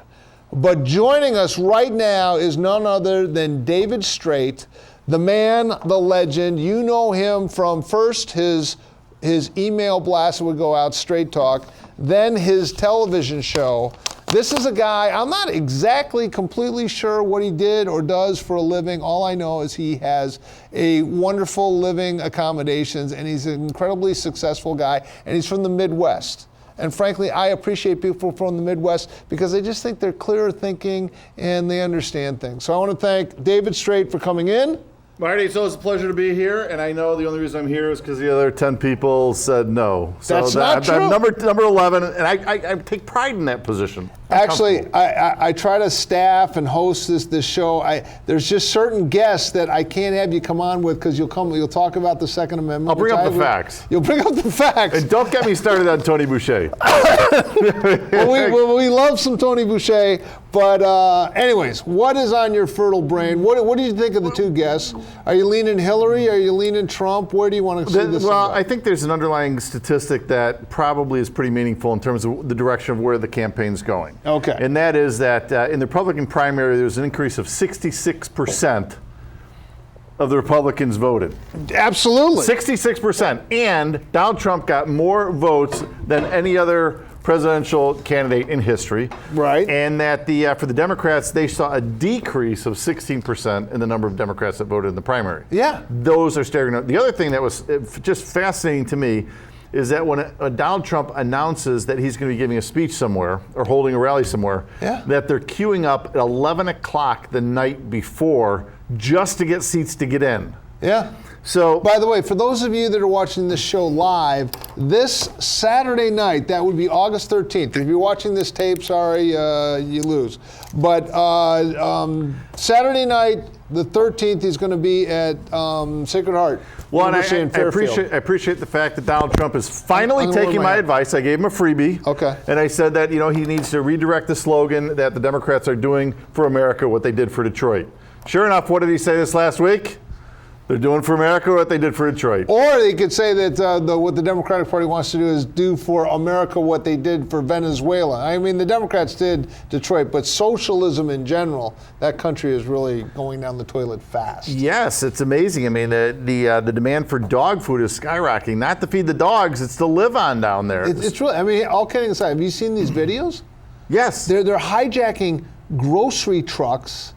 Speaker 1: But joining us right now is none other than David Streit, the man, the legend. You know him from first his email blast that would go out, Straight Talk, then his television show. This is a guy, I'm not exactly completely sure what he did or does for a living. All I know is he has a wonderful living accommodations, and he's an incredibly successful guy, and he's from the Midwest. And frankly, I appreciate people from the Midwest because I just think they're clearer thinking and they understand things. So I want to thank David Streit for coming in.
Speaker 6: Marty, it's always a pleasure to be here, and I know the only reason I'm here is because the other 10 people said no. So
Speaker 1: That's not true.
Speaker 6: I'm number 11, and I take pride in that position.
Speaker 1: Actually, I try to staff and host this show. There's just certain guests that I can't have you come on with because you'll talk about the Second Amendment.
Speaker 6: I'll bring up the facts.
Speaker 1: You'll bring up the facts.
Speaker 6: And don't get me started on Tony Boucher.
Speaker 1: Well, we love some Tony Boucher, but anyways, what is on your fertile brain? What do you think of the two guests? Are you leaning Hillary? Are you leaning Trump? Where do you want to see this?
Speaker 6: Well, I think there's an underlying statistic that probably is pretty meaningful in terms of the direction of where the campaign's going.
Speaker 1: Okay.
Speaker 6: And that is that in the Republican primary, there's an increase of 66% of the Republicans voted.
Speaker 1: Absolutely.
Speaker 6: 66%. And Donald Trump got more votes than any other presidential candidate in history.
Speaker 1: Right.
Speaker 6: And that for the Democrats, they saw a decrease of 16% in the number of Democrats that voted in the primary.
Speaker 1: Yeah.
Speaker 6: Those are staggering. The other thing that was just fascinating to me is that when Donald Trump announces that he's going to be giving a speech somewhere or holding a rally somewhere, that they're queuing up at 11 o'clock the night before just to get seats to get in.
Speaker 1: Yeah.
Speaker 6: So,
Speaker 1: by the way, for those of you that are watching this show live, this Saturday night, that would be August 13th. If you're watching this tape, sorry, you lose. But Saturday night, the 13th, is going to be at Sacred Heart.
Speaker 6: well, and I appreciate the fact that Donald Trump is finally taking my advice. I gave him a freebie.
Speaker 1: Okay.
Speaker 6: And I said that, he needs to redirect the slogan that the Democrats are doing for America what they did for Detroit. Sure enough, what did he say this last week? They're doing for America what they did for Detroit.
Speaker 1: Or they could say that what the Democratic Party wants to do is do for America what they did for Venezuela. I mean, the Democrats did Detroit, but socialism in general, that country is really going down the toilet fast.
Speaker 6: Yes, it's amazing. I mean, the demand for dog food is skyrocketing. Not to feed the dogs, it's to live on down there.
Speaker 1: It's really, I mean, all kidding aside, have you seen these videos?
Speaker 6: Yes.
Speaker 1: They're hijacking grocery trucks.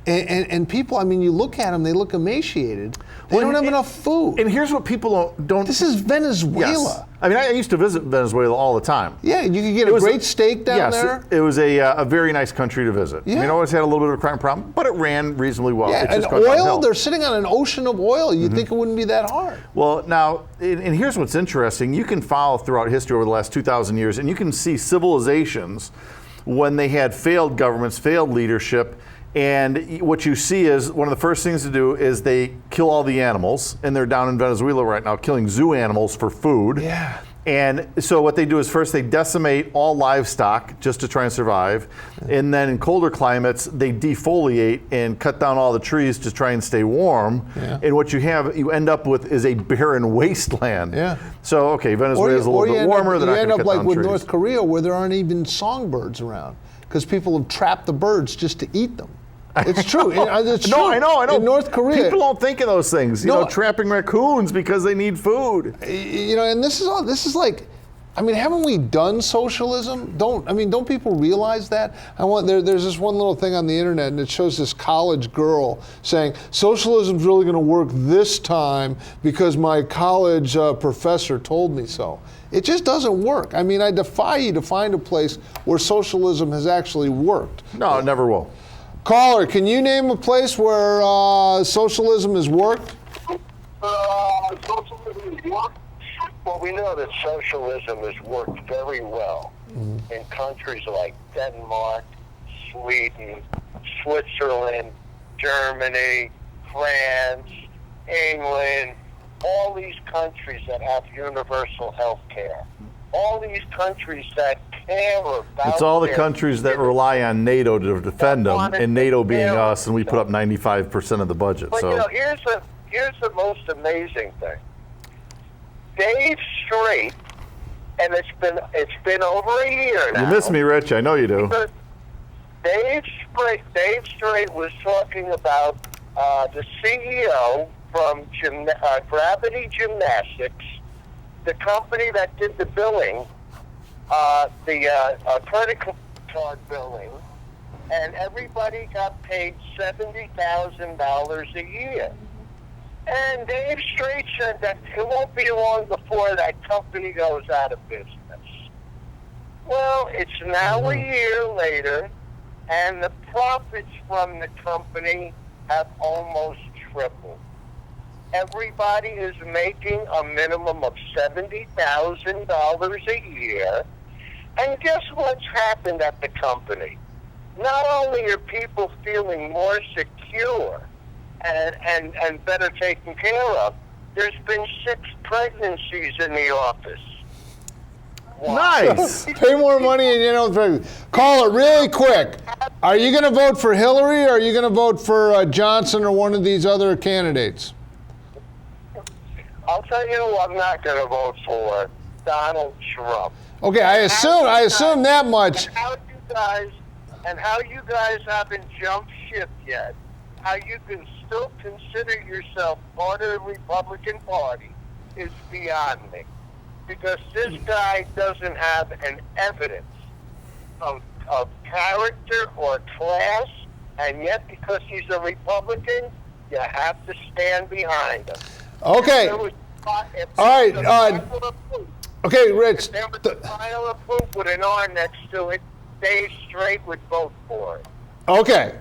Speaker 1: And people, I mean, you look at them, they look emaciated. They don't have enough food.
Speaker 6: And here's what people don't.
Speaker 1: This is Venezuela.
Speaker 6: Yes. I mean, I used to visit Venezuela all the time.
Speaker 1: Yeah, you could get a great steak down there.
Speaker 6: Yes, it was a very nice country to visit.
Speaker 1: Yeah.
Speaker 6: I mean, it always had a little bit of a crime problem, but it ran reasonably well.
Speaker 1: Yeah, and oil, they're sitting on an ocean of oil. You'd think it wouldn't be that hard.
Speaker 6: Well, now, and here's what's interesting. You can follow throughout history over the last 2,000 years, and you can see civilizations when they had failed governments, failed leadership. And what you see is one of the first things to do is they kill all the animals, and they're down in Venezuela right now killing zoo animals for food.
Speaker 1: Yeah.
Speaker 6: And so what they do is first they decimate all livestock just to try and survive. And then in colder climates, they defoliate and cut down all the trees to try and stay warm.
Speaker 1: Yeah.
Speaker 6: And what you end up with is a barren wasteland.
Speaker 1: Yeah.
Speaker 6: So, okay, Venezuela is a little bit warmer.
Speaker 1: You end up like with
Speaker 6: trees.
Speaker 1: North Korea where there aren't even songbirds around because people have trapped the birds just to eat them. It's true. It's
Speaker 6: No,
Speaker 1: true.
Speaker 6: I know.
Speaker 1: In North Korea,
Speaker 6: people don't think of those things. You know, trapping raccoons because they need food.
Speaker 1: And this is like, I mean, haven't we done socialism? Don't people realize that? There's this one little thing on the internet, and it shows this college girl saying socialism's really going to work this time because my college professor told me so. It just doesn't work. I mean, I defy you to find a place where socialism has actually worked.
Speaker 6: No, it never will.
Speaker 1: Caller, can you name a place where socialism has worked?
Speaker 4: Socialism has worked? Well, we know that socialism has worked very well in countries like Denmark, Sweden, Switzerland, Germany, France, England, all these countries that have universal health care. All these countries that care about
Speaker 6: It's all the countries that rely on NATO to defend them, and NATO being us, and we put up 95% of the budget.
Speaker 4: But
Speaker 6: so
Speaker 4: here's the most amazing thing. Dave Streit and it's been over a year now.
Speaker 6: You miss me, Rich. I know you do.
Speaker 4: Because Dave Streit was talking about the CEO from Gravity Gymnastics, the company that did the billing, the credit card billing, and everybody got paid $70,000 a year. And Dave Streit said that it won't be long before that company goes out of business. Well, it's now a year later, and the profits from the company have almost tripled. Everybody is making a minimum of $70,000 a year. And guess what's happened at the company? Not only are people feeling more secure and better taken care of, there's been 6 pregnancies in the office.
Speaker 6: Nice.
Speaker 1: Pay more money and you don't call it really quick. Are you going to vote for Hillary or are you going to vote for Johnson or one of these other candidates?
Speaker 4: I'll tell you who I'm not going to vote for, Donald Trump.
Speaker 1: Okay, I assume that much.
Speaker 4: And how you guys haven't jumped ship yet, how you can still consider yourself part of the Republican Party is beyond me. Because this guy doesn't have an evidence of character or class, and yet because he's a Republican, you have to stand behind him.
Speaker 1: Okay. All right. Okay, Rich.
Speaker 4: If there was a pile of poop with an R next to it, Dave Streit would vote for it.
Speaker 1: Okay.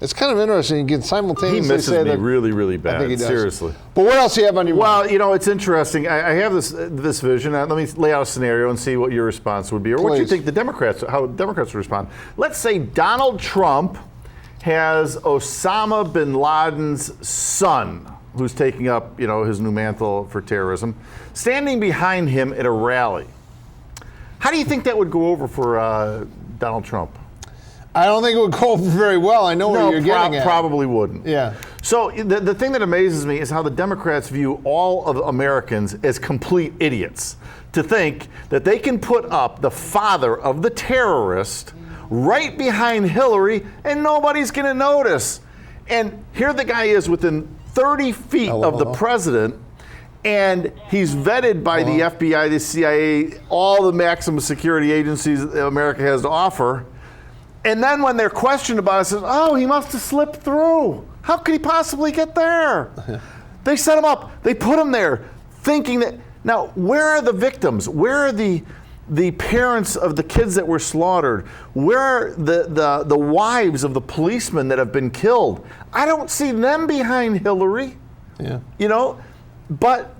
Speaker 1: It's kind of interesting. You can
Speaker 6: He
Speaker 1: simultaneously
Speaker 6: misses
Speaker 1: say
Speaker 6: me
Speaker 1: that.
Speaker 6: really, really bad.
Speaker 1: I think he does.
Speaker 6: Seriously.
Speaker 1: But what else do you have on your mind?
Speaker 6: Well, you know, it's interesting. I have this vision. Let me lay out a scenario and see what your response would be, or what you
Speaker 1: Please.
Speaker 6: think how Democrats would respond. Let's say Donald Trump has Osama bin Laden's son, who's taking up, you know, his new mantle for terrorism, standing behind him at a rally. How do you think that would go over for Donald Trump?
Speaker 1: I don't think it would go over very well. I know what you're getting at.
Speaker 6: Probably wouldn't.
Speaker 1: Yeah.
Speaker 6: So the thing that amazes me is how the Democrats view all of Americans as complete idiots. To think that they can put up the father of the terrorist right behind Hillary and nobody's going to notice. And here the guy is within 30 feet of the president, and he's vetted by the FBI, the CIA, all the maximum security agencies that America has to offer. And then when they're questioned about it, says, "Oh, he must have slipped through. How could he possibly get there?" They set him up. They put him there, thinking that. Now, where are the victims? Where are the parents of the kids that were slaughtered? Where are the wives of the policemen that have been killed? I don't see them behind Hillary.
Speaker 1: Yeah.
Speaker 6: You know, but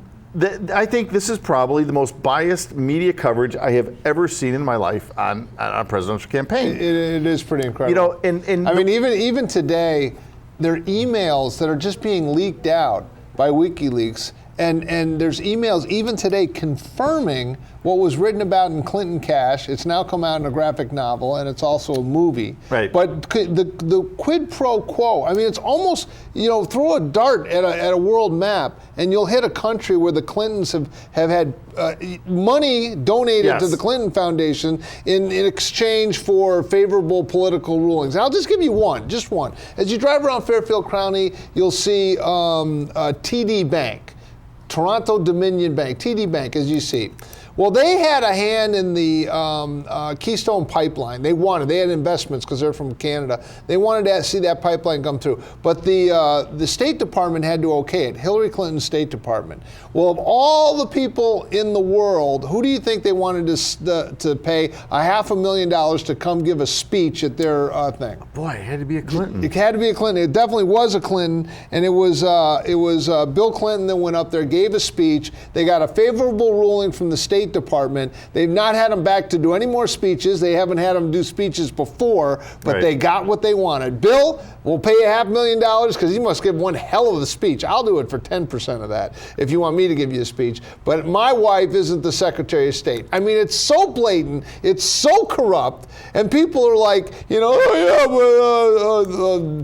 Speaker 6: I think this is probably the most biased media coverage I have ever seen in my life on a presidential campaign.
Speaker 1: It is pretty incredible.
Speaker 6: You know, and
Speaker 1: I mean, even today, there are emails that are just being leaked out by WikiLeaks, and there's emails even today confirming what was written about in Clinton Cash. It's now come out in a graphic novel, and it's also a movie.
Speaker 6: Right.
Speaker 1: But the quid pro quo, I mean, it's almost, you know, throw a dart at a world map, and you'll hit a country where the Clintons have had money donated to the Clinton Foundation in exchange for favorable political rulings. And I'll just give you just one. As you drive around Fairfield County, you'll see TD Bank, Toronto Dominion Bank, TD Bank, as you see. Well, they had a hand in the Keystone Pipeline. They had investments because they're from Canada. They wanted to see that pipeline come through. But the State Department had to okay it, Hillary Clinton's State Department. Well, of all the people in the world, who do you think they wanted to pay $500,000 to come give a speech at their thing?
Speaker 6: boy, it had to be a Clinton.
Speaker 1: It had to be a Clinton. It definitely was a Clinton, and it was Bill Clinton that went up there, gave a speech. They got a favorable ruling from the State Department. They've not had him back to do any more speeches. They haven't had him do speeches before, but they got what they wanted. Bill, We'll pay you $500,000 because he must give one hell of a speech. I'll do it for 10% of that if you want me to give you a speech. But my wife isn't the Secretary of State. I mean, it's so blatant, it's so corrupt, and people are like,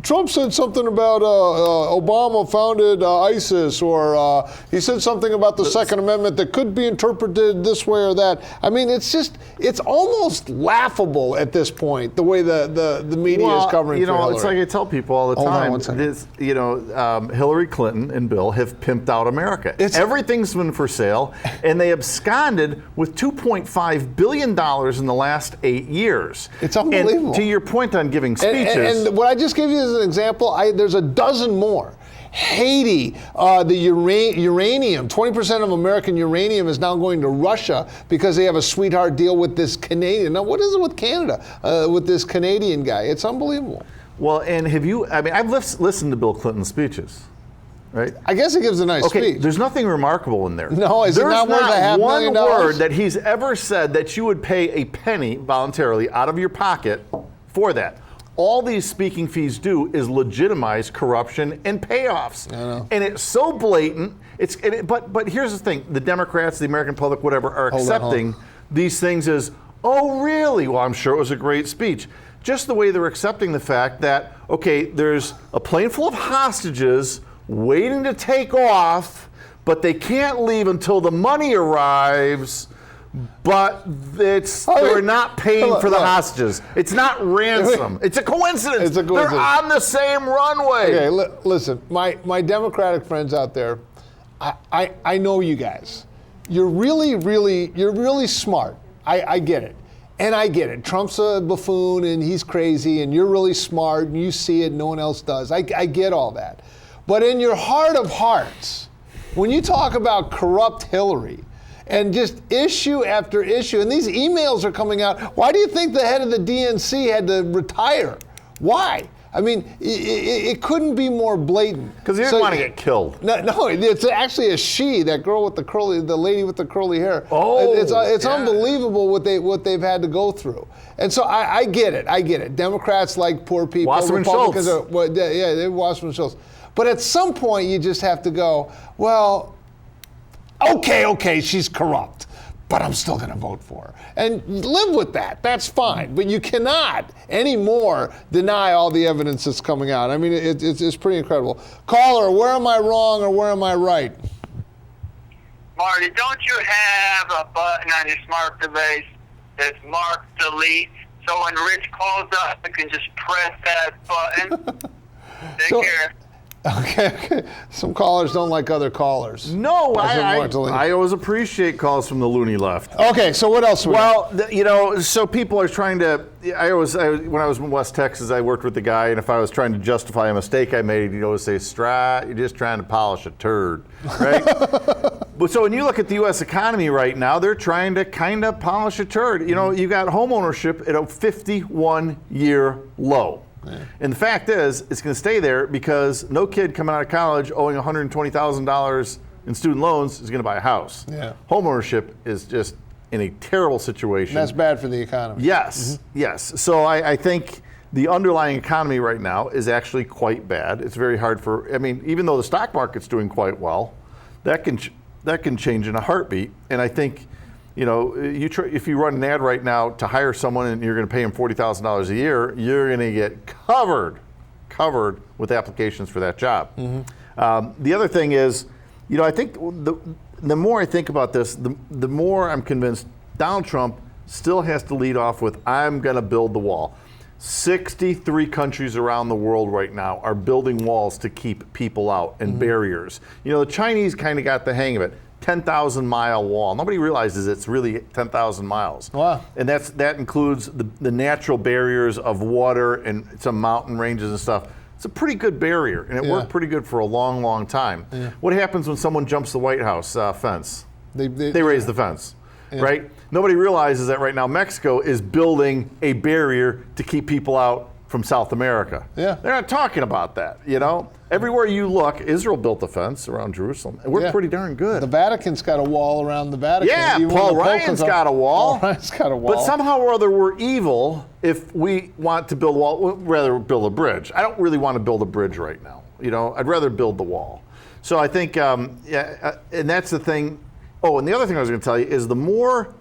Speaker 1: Trump said something about Obama founded ISIS, or he said something about the Second Amendment that could be interpreted this way or that. I mean, it's almost laughable at this point, the way the media is covering for Hillary.
Speaker 6: It's like I tell people all the
Speaker 1: Hold on
Speaker 6: time.
Speaker 1: one second.
Speaker 6: Hillary Clinton and Bill have pimped out America. Everything's been for sale, and they absconded with $2.5 billion in the last 8 years.
Speaker 1: It's unbelievable.
Speaker 6: And to your point on giving speeches.
Speaker 1: And what I just gave you as an example, there's a dozen more. Haiti, the uranium, 20% of American uranium is now going to Russia because they have a sweetheart deal with this Canadian. Now, what is it with Canada, with this Canadian guy? It's unbelievable.
Speaker 6: Well, and I've listened to Bill Clinton's speeches, right?
Speaker 1: I guess he gives a nice speech.
Speaker 6: There's nothing remarkable in there.
Speaker 1: No, is it not worth
Speaker 6: There's not one
Speaker 1: $500,000?
Speaker 6: word that he's ever said that you would pay a penny voluntarily out of your pocket for that. All these speaking fees do is legitimize corruption and payoffs.
Speaker 1: I know.
Speaker 6: And it's so blatant. But here's the thing: the Democrats, the American public, whatever, are accepting these things as, oh, really? Well, I'm sure it was a great speech. Just the way they're accepting the fact that, okay, there's a plane full of hostages waiting to take off, but they can't leave until the money arrives. But they're not paying for the hostages. It's not ransom. It's a coincidence. They're on the same runway.
Speaker 1: Okay, listen, my Democratic friends out there, I know you guys. You're really smart. I get it. And I get it. Trump's a buffoon and he's crazy, and you're really smart and you see it, no one else does. I get all that. But in your heart of hearts, when you talk about corrupt Hillary, and just issue after issue, and these emails are coming out. Why do you think the head of the DNC had to retire? Why? I mean, it couldn't be more blatant.
Speaker 6: Because he didn't want to get killed.
Speaker 1: No, it's actually a she, that girl with the lady with the curly hair.
Speaker 6: Oh,
Speaker 1: it's unbelievable what they've had to go through. And so I get it. Democrats like poor people.
Speaker 6: Wasserman
Speaker 1: Republicans
Speaker 6: Schultz.
Speaker 1: they're Wasserman Schultz. But at some point, you just have to go, well, okay, she's corrupt, but I'm still going to vote for her. And live with that. That's fine. But you cannot anymore deny all the evidence that's coming out. I mean, it's pretty incredible. Caller, where am I wrong or where am I right?
Speaker 4: Marty, don't you have a button on your smart device that's marked delete? So when Rich calls up, you can just press that button. Take care.
Speaker 1: Okay. Some callers don't like other callers.
Speaker 6: No, I always appreciate calls from the loony left.
Speaker 1: Okay, so what else?
Speaker 6: So people are trying to. When I was in West Texas, I worked with the guy, and if I was trying to justify a mistake I made, he'd always say, "Streit, you're just trying to polish a turd," right? But so when you look at the U.S. economy right now, they're trying to kind of polish a turd. You got home ownership at a 51-year low. Yeah. And the fact is, it's going to stay there because no kid coming out of college owing $120,000 in student loans is going to buy a house.
Speaker 1: Yeah.
Speaker 6: Home ownership is just in a terrible situation.
Speaker 1: And that's bad for the economy.
Speaker 6: Yes, yes. So I think the underlying economy right now is actually quite bad. It's very hard even though the stock market's doing quite well, that can change in a heartbeat. And I think, if you run an ad right now to hire someone and you're going to pay them $40,000 a year, you're going to get covered with applications for that job. Mm-hmm. The other thing is, I think the more I think about this, the more I'm convinced Donald Trump still has to lead off with, I'm going to build the wall. 63 countries around the world right now are building walls to keep people out and barriers. The Chinese kind of got the hang of it. 10,000-mile wall. Nobody realizes it's really 10,000 miles.
Speaker 1: Wow.
Speaker 6: And that includes the natural barriers of water and some mountain ranges and stuff. It's a pretty good barrier, and it worked pretty good for a long, long time. Yeah. What happens when someone jumps the White House fence? They raise the fence, right? Nobody realizes that right now Mexico is building a barrier to keep people out from South America.
Speaker 1: Yeah.
Speaker 6: They're not talking about that, you know? Everywhere you look, Israel built a fence around Jerusalem. And we're pretty darn good.
Speaker 1: The Vatican's got a wall around the Vatican.
Speaker 6: Yeah,
Speaker 1: Even
Speaker 6: Paul
Speaker 1: when the Pope
Speaker 6: Ryan's
Speaker 1: comes up-
Speaker 6: got a wall.
Speaker 1: Paul Ryan's got a wall.
Speaker 6: But somehow or other, we're evil if we want to build a wall, we'd rather build a bridge. I don't really want to build a bridge right now. You know, I'd rather build the wall. So I think, and that's the thing. Oh, and the other thing I was going to tell you is the more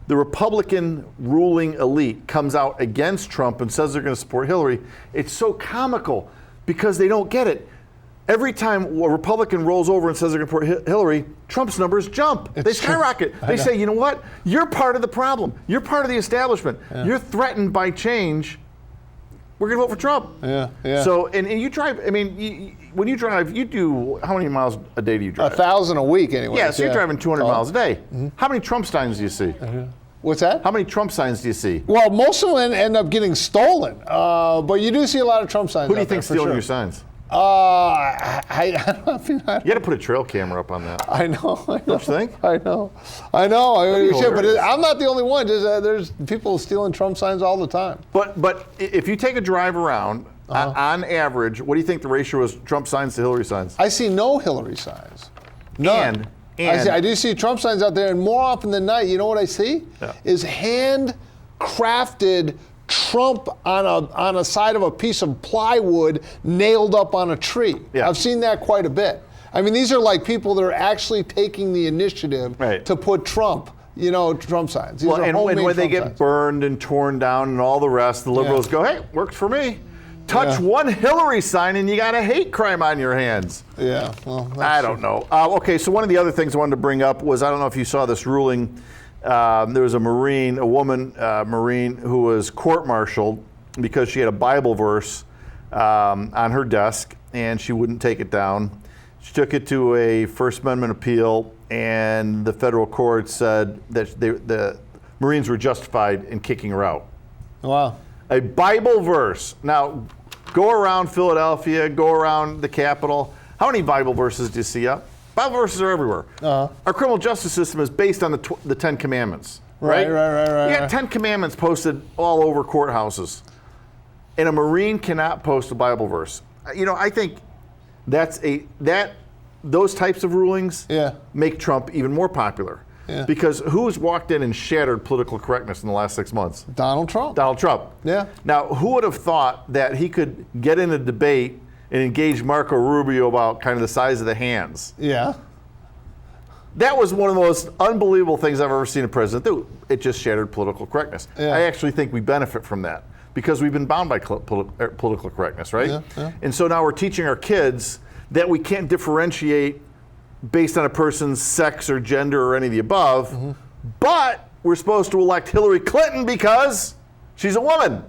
Speaker 6: the Republican ruling elite comes out against Trump and says they're going to support Hillary, it's so comical because they don't get it. Every time a Republican rolls over and says they're going to support Hillary, Trump's numbers jump. They skyrocket. They say, you know what? You're part of the problem. You're part of the establishment. Yeah. You're threatened by change. We're going to vote for Trump.
Speaker 1: Yeah, yeah.
Speaker 6: So, and you drive, I mean, when you drive, you do, how many miles a day do you drive?
Speaker 1: 1,000 a week anyway.
Speaker 6: Yeah, so you're driving 200 miles a day. Mm-hmm. How many Trump signs do you see?
Speaker 1: What's that?
Speaker 6: How many Trump signs do you see?
Speaker 1: Well, most of them end up getting stolen, but you do see a lot of Trump signs.
Speaker 6: Who do you
Speaker 1: out there,
Speaker 6: think's stealing
Speaker 1: sure.
Speaker 6: your signs?
Speaker 1: I
Speaker 6: You got to put a trail camera up on that.
Speaker 1: I know.
Speaker 6: Don't you think?
Speaker 1: I know. But I'm not the only one. There's people stealing Trump signs all the time.
Speaker 6: But if you take a drive around, on average, what do you think the ratio is Trump signs to Hillary signs?
Speaker 1: I see no Hillary signs. None.
Speaker 6: And
Speaker 1: I do see Trump signs out there, and more often than not, you know what I see?
Speaker 6: Yeah.
Speaker 1: Is handcrafted Trump on a side of a piece of plywood nailed up on a tree.
Speaker 6: Yeah.
Speaker 1: I've seen that quite a bit. I mean, these are like people that are actually taking the initiative to put Trump signs. These are
Speaker 6: and when
Speaker 1: homemade
Speaker 6: they
Speaker 1: Trump
Speaker 6: get
Speaker 1: signs.
Speaker 6: burned and torn down and all the rest, the liberals go, hey, works for me. Touch one Hillary sign and you got a hate crime on your hands.
Speaker 1: Yeah, well,
Speaker 6: I don't know. Okay, so one of the other things I wanted to bring up was, I don't know if you saw this ruling. There was a woman Marine, who was court-martialed because she had a Bible verse on her desk and she wouldn't take it down. She took it to a First Amendment appeal, and the federal court said that the Marines were justified in kicking her out.
Speaker 1: Wow.
Speaker 6: A Bible verse. Now, go around Philadelphia, go around the Capitol. How many Bible verses do you see up? Bible verses are everywhere. Our criminal justice system is based on the Ten Commandments. Right. You got 10 Commandments posted all over courthouses. And a Marine cannot post a Bible verse. You know, I think those types of rulings make Trump even more popular. Yeah. Because who's walked in and shattered political correctness in the last 6 months?
Speaker 1: Donald Trump.
Speaker 6: Donald Trump.
Speaker 1: Yeah.
Speaker 6: Now, who would have thought that he could get in a debate and engage Marco Rubio about kind of the size of the hands?
Speaker 1: Yeah.
Speaker 6: That was one of the most unbelievable things I've ever seen a president do. It just shattered political correctness. Yeah. I actually think we benefit from that because we've been bound by political correctness, right?
Speaker 1: Yeah.
Speaker 6: And so now we're teaching our kids that we can't differentiate based on a person's sex or gender or any of the above, but we're supposed to elect Hillary Clinton because she's a woman.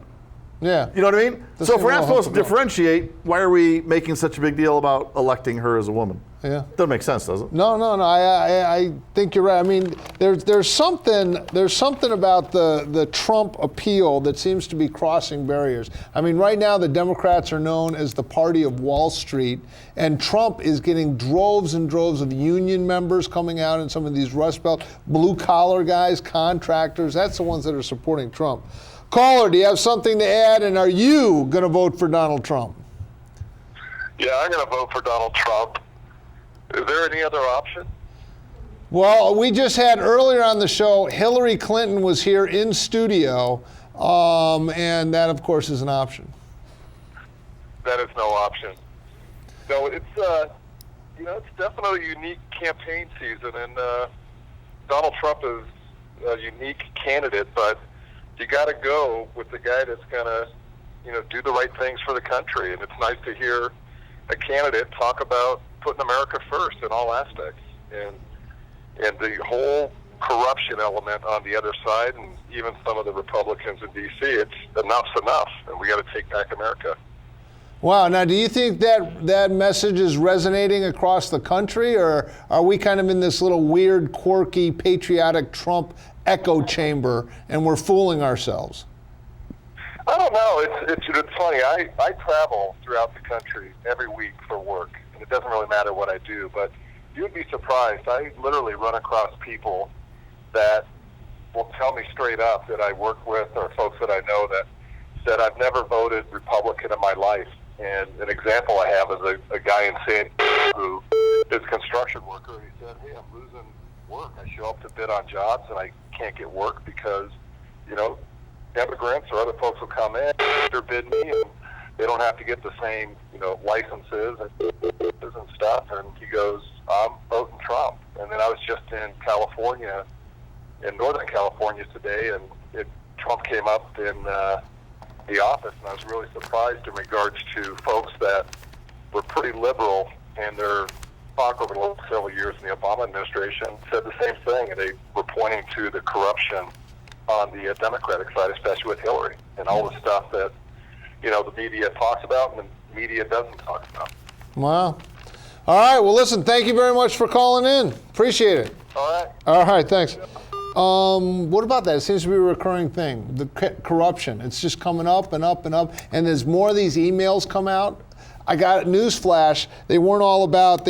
Speaker 1: Yeah.
Speaker 6: You know what I mean? So if we're not supposed to differentiate, why are we making such a big deal about electing her as a woman?
Speaker 1: Yeah.
Speaker 6: Doesn't make sense, does it?
Speaker 1: No. I think you're right. I mean, there's something about the Trump appeal that seems to be crossing barriers. I mean, right now the Democrats are known as the party of Wall Street, and Trump is getting droves and droves of union members coming out in some of these Rust Belt, blue collar guys, contractors. That's the ones that are supporting Trump. Caller, do you have something to add, and are you going to vote for Donald Trump?
Speaker 4: Yeah, I'm going to vote for Donald Trump. Is there any other option?
Speaker 1: Well, we just had earlier on the show, Hillary Clinton was here in studio, and that, of course, is an option.
Speaker 4: That is no option. No, it's it's definitely a unique campaign season, and Donald Trump is a unique candidate, but you got to go with the guy that's going to, do the right things for the country. And it's nice to hear a candidate talk about putting America first in all aspects, and the whole corruption element on the other side, and even some of the Republicans in D.C. It's enough's enough, and we got to take back America.
Speaker 1: Wow. Now, do you think that message is resonating across the country, or are we kind of in this little weird, quirky, patriotic Trump echo chamber, and we're fooling ourselves?
Speaker 4: I don't know. It's funny. I travel throughout the country every week for work, and it doesn't really matter what I do, but you'd be surprised. I literally run across people that will tell me straight up that I work with, or folks that I know, that
Speaker 7: that I've never voted Republican in my life. And an example I have is a guy in San Diego who is a construction worker. And he said, hey, I'm losing work. I show up to bid on jobs and I can't get work because, you know, immigrants or other folks will come in, they're bid me, and they don't have to get the same, you know, licenses and stuff. And he goes, I'm voting Trump. And then I was just in California, in Northern California today, and Trump came up in the office, and I was really surprised in regards to folks that were pretty liberal in their talk over the last several years in the Obama administration, said the same thing, and they were pointing to the corruption on the Democratic side, especially with Hillary, and all the stuff that, you know, the media talks about and the media doesn't talk about.
Speaker 1: Wow. All right. Well, listen, thank you very much for calling in. Appreciate it.
Speaker 7: All right.
Speaker 1: All right. Thanks. What about that? It seems to be a recurring thing. The corruption. It's just coming up and up and up. And as more of these emails come out, I got a news flash. They weren't all about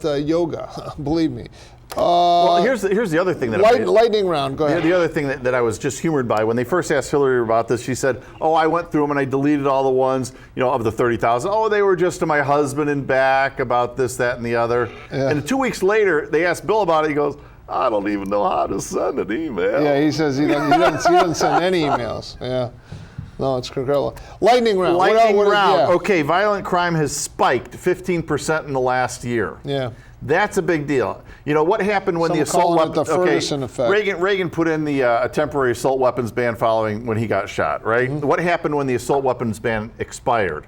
Speaker 1: yoga. Believe me.
Speaker 6: Well, here's the other thing that
Speaker 1: lightning round. Go ahead.
Speaker 6: The other thing that I was just humored by when they first asked Hillary about this, she said, "Oh, I went through them and I deleted all the ones, you know, of the 30,000. Oh, they were just to my husband and back about this, that, and the other." Yeah. And 2 weeks later, they asked Bill about it. He goes, "I don't even know how to send an email."
Speaker 1: Yeah, he says he doesn't send any emails. Yeah. No, it's incredible. Lightning round.
Speaker 6: Lightning round.
Speaker 1: Yeah.
Speaker 6: Okay, violent crime has spiked 15% in the last year.
Speaker 1: Yeah.
Speaker 6: That's a big deal. You know, what happened when the assault weapons...
Speaker 1: The Ferguson effect.
Speaker 6: Reagan put in the a temporary assault weapons ban following when he got shot, right? Mm-hmm. What happened when the assault weapons ban expired?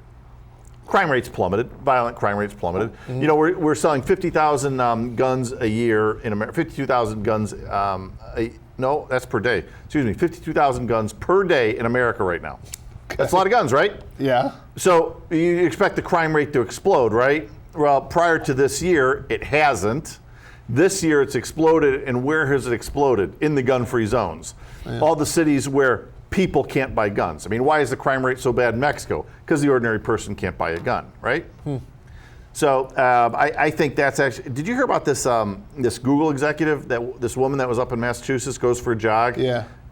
Speaker 6: Crime rates plummeted. Violent crime rates plummeted. Mm-hmm. You know, we're selling 50,000 guns a year in America. 52,000 guns... no, that's per day. Excuse me, 52,000 guns per day in America right now. Okay. That's a lot of guns, right?
Speaker 1: Yeah.
Speaker 6: So you expect the crime rate to explode, right? Well, prior to this year, it hasn't. This year, it's exploded, and where has it exploded? In the gun-free zones. Yeah. All the cities where people can't buy guns. I mean, why is the crime rate so bad in Mexico? Because the ordinary person can't buy a gun, right? So I think that's actually. Did you hear about this this Google executive, this woman that was up in Massachusetts, goes for a jog,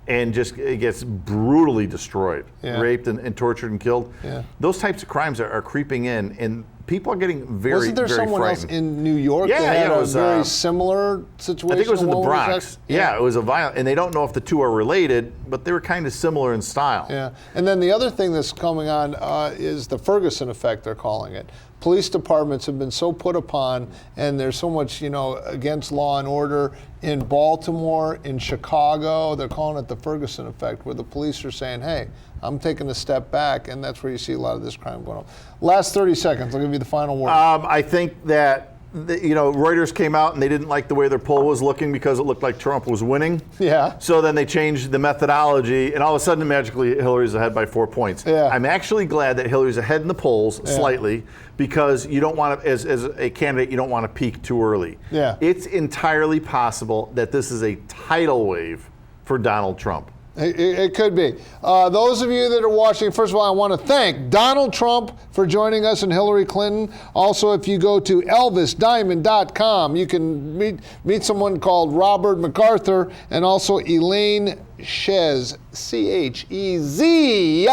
Speaker 6: and just gets brutally destroyed, raped and tortured and killed? Yeah. Those types of crimes are creeping in, and people are getting very,
Speaker 1: Wasn't there
Speaker 6: very
Speaker 1: someone
Speaker 6: frightened.
Speaker 1: else in New York that had a very similar situation?
Speaker 6: I think it was in the Bronx. Yeah, it was a violent, and they don't know if the two are related, but they were kind of similar in style.
Speaker 1: Yeah, and then the other thing that's coming on is the Ferguson effect, they're calling it. Police departments have been so put upon, and there's so much, against law and order in Baltimore, in Chicago. They're calling it the Ferguson effect, where the police are saying, hey, I'm taking a step back, and that's where you see a lot of this crime going on. Last 30 seconds, I'll give you the final word.
Speaker 6: I think that, Reuters came out and they didn't like the way their poll was looking because it looked like Trump was winning.
Speaker 1: Yeah.
Speaker 6: So then they changed the methodology, and all of a sudden, magically, Hillary's ahead by 4 points.
Speaker 1: Yeah.
Speaker 6: I'm actually glad that Hillary's ahead in the polls slightly, because you don't want to, as a candidate, you don't want to peak too early.
Speaker 1: Yeah.
Speaker 6: It's entirely possible that this is a tidal wave for Donald Trump.
Speaker 1: It could be. Those of you that are watching, first of all, I want to thank Donald Trump for joining us and Hillary Clinton. Also, if you go to elvisdiamond.com, you can meet someone called Robert McArthur, and also Elaine Chez, C-H-E-Z.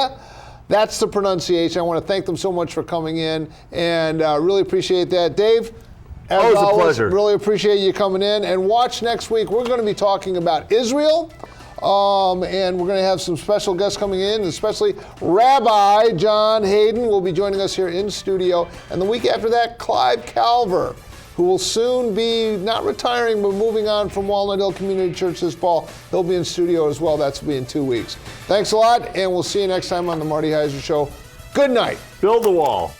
Speaker 1: That's the pronunciation. I want to thank them so much for coming in, and really appreciate that. Dave, as
Speaker 6: always
Speaker 1: always,
Speaker 6: a pleasure.
Speaker 1: Really appreciate you coming in. And watch next week. We're going to be talking about Israel. And we're going to have some special guests coming in, especially Rabbi John Hayden will be joining us here in studio. And the week after that, Clive Calver, who will soon be not retiring, but moving on from Walnut Hill Community Church this fall. He'll be in studio as well. That's will be in 2 weeks. Thanks a lot, and we'll see you next time on the Marty Heiser Show. Good night.
Speaker 6: Build the wall.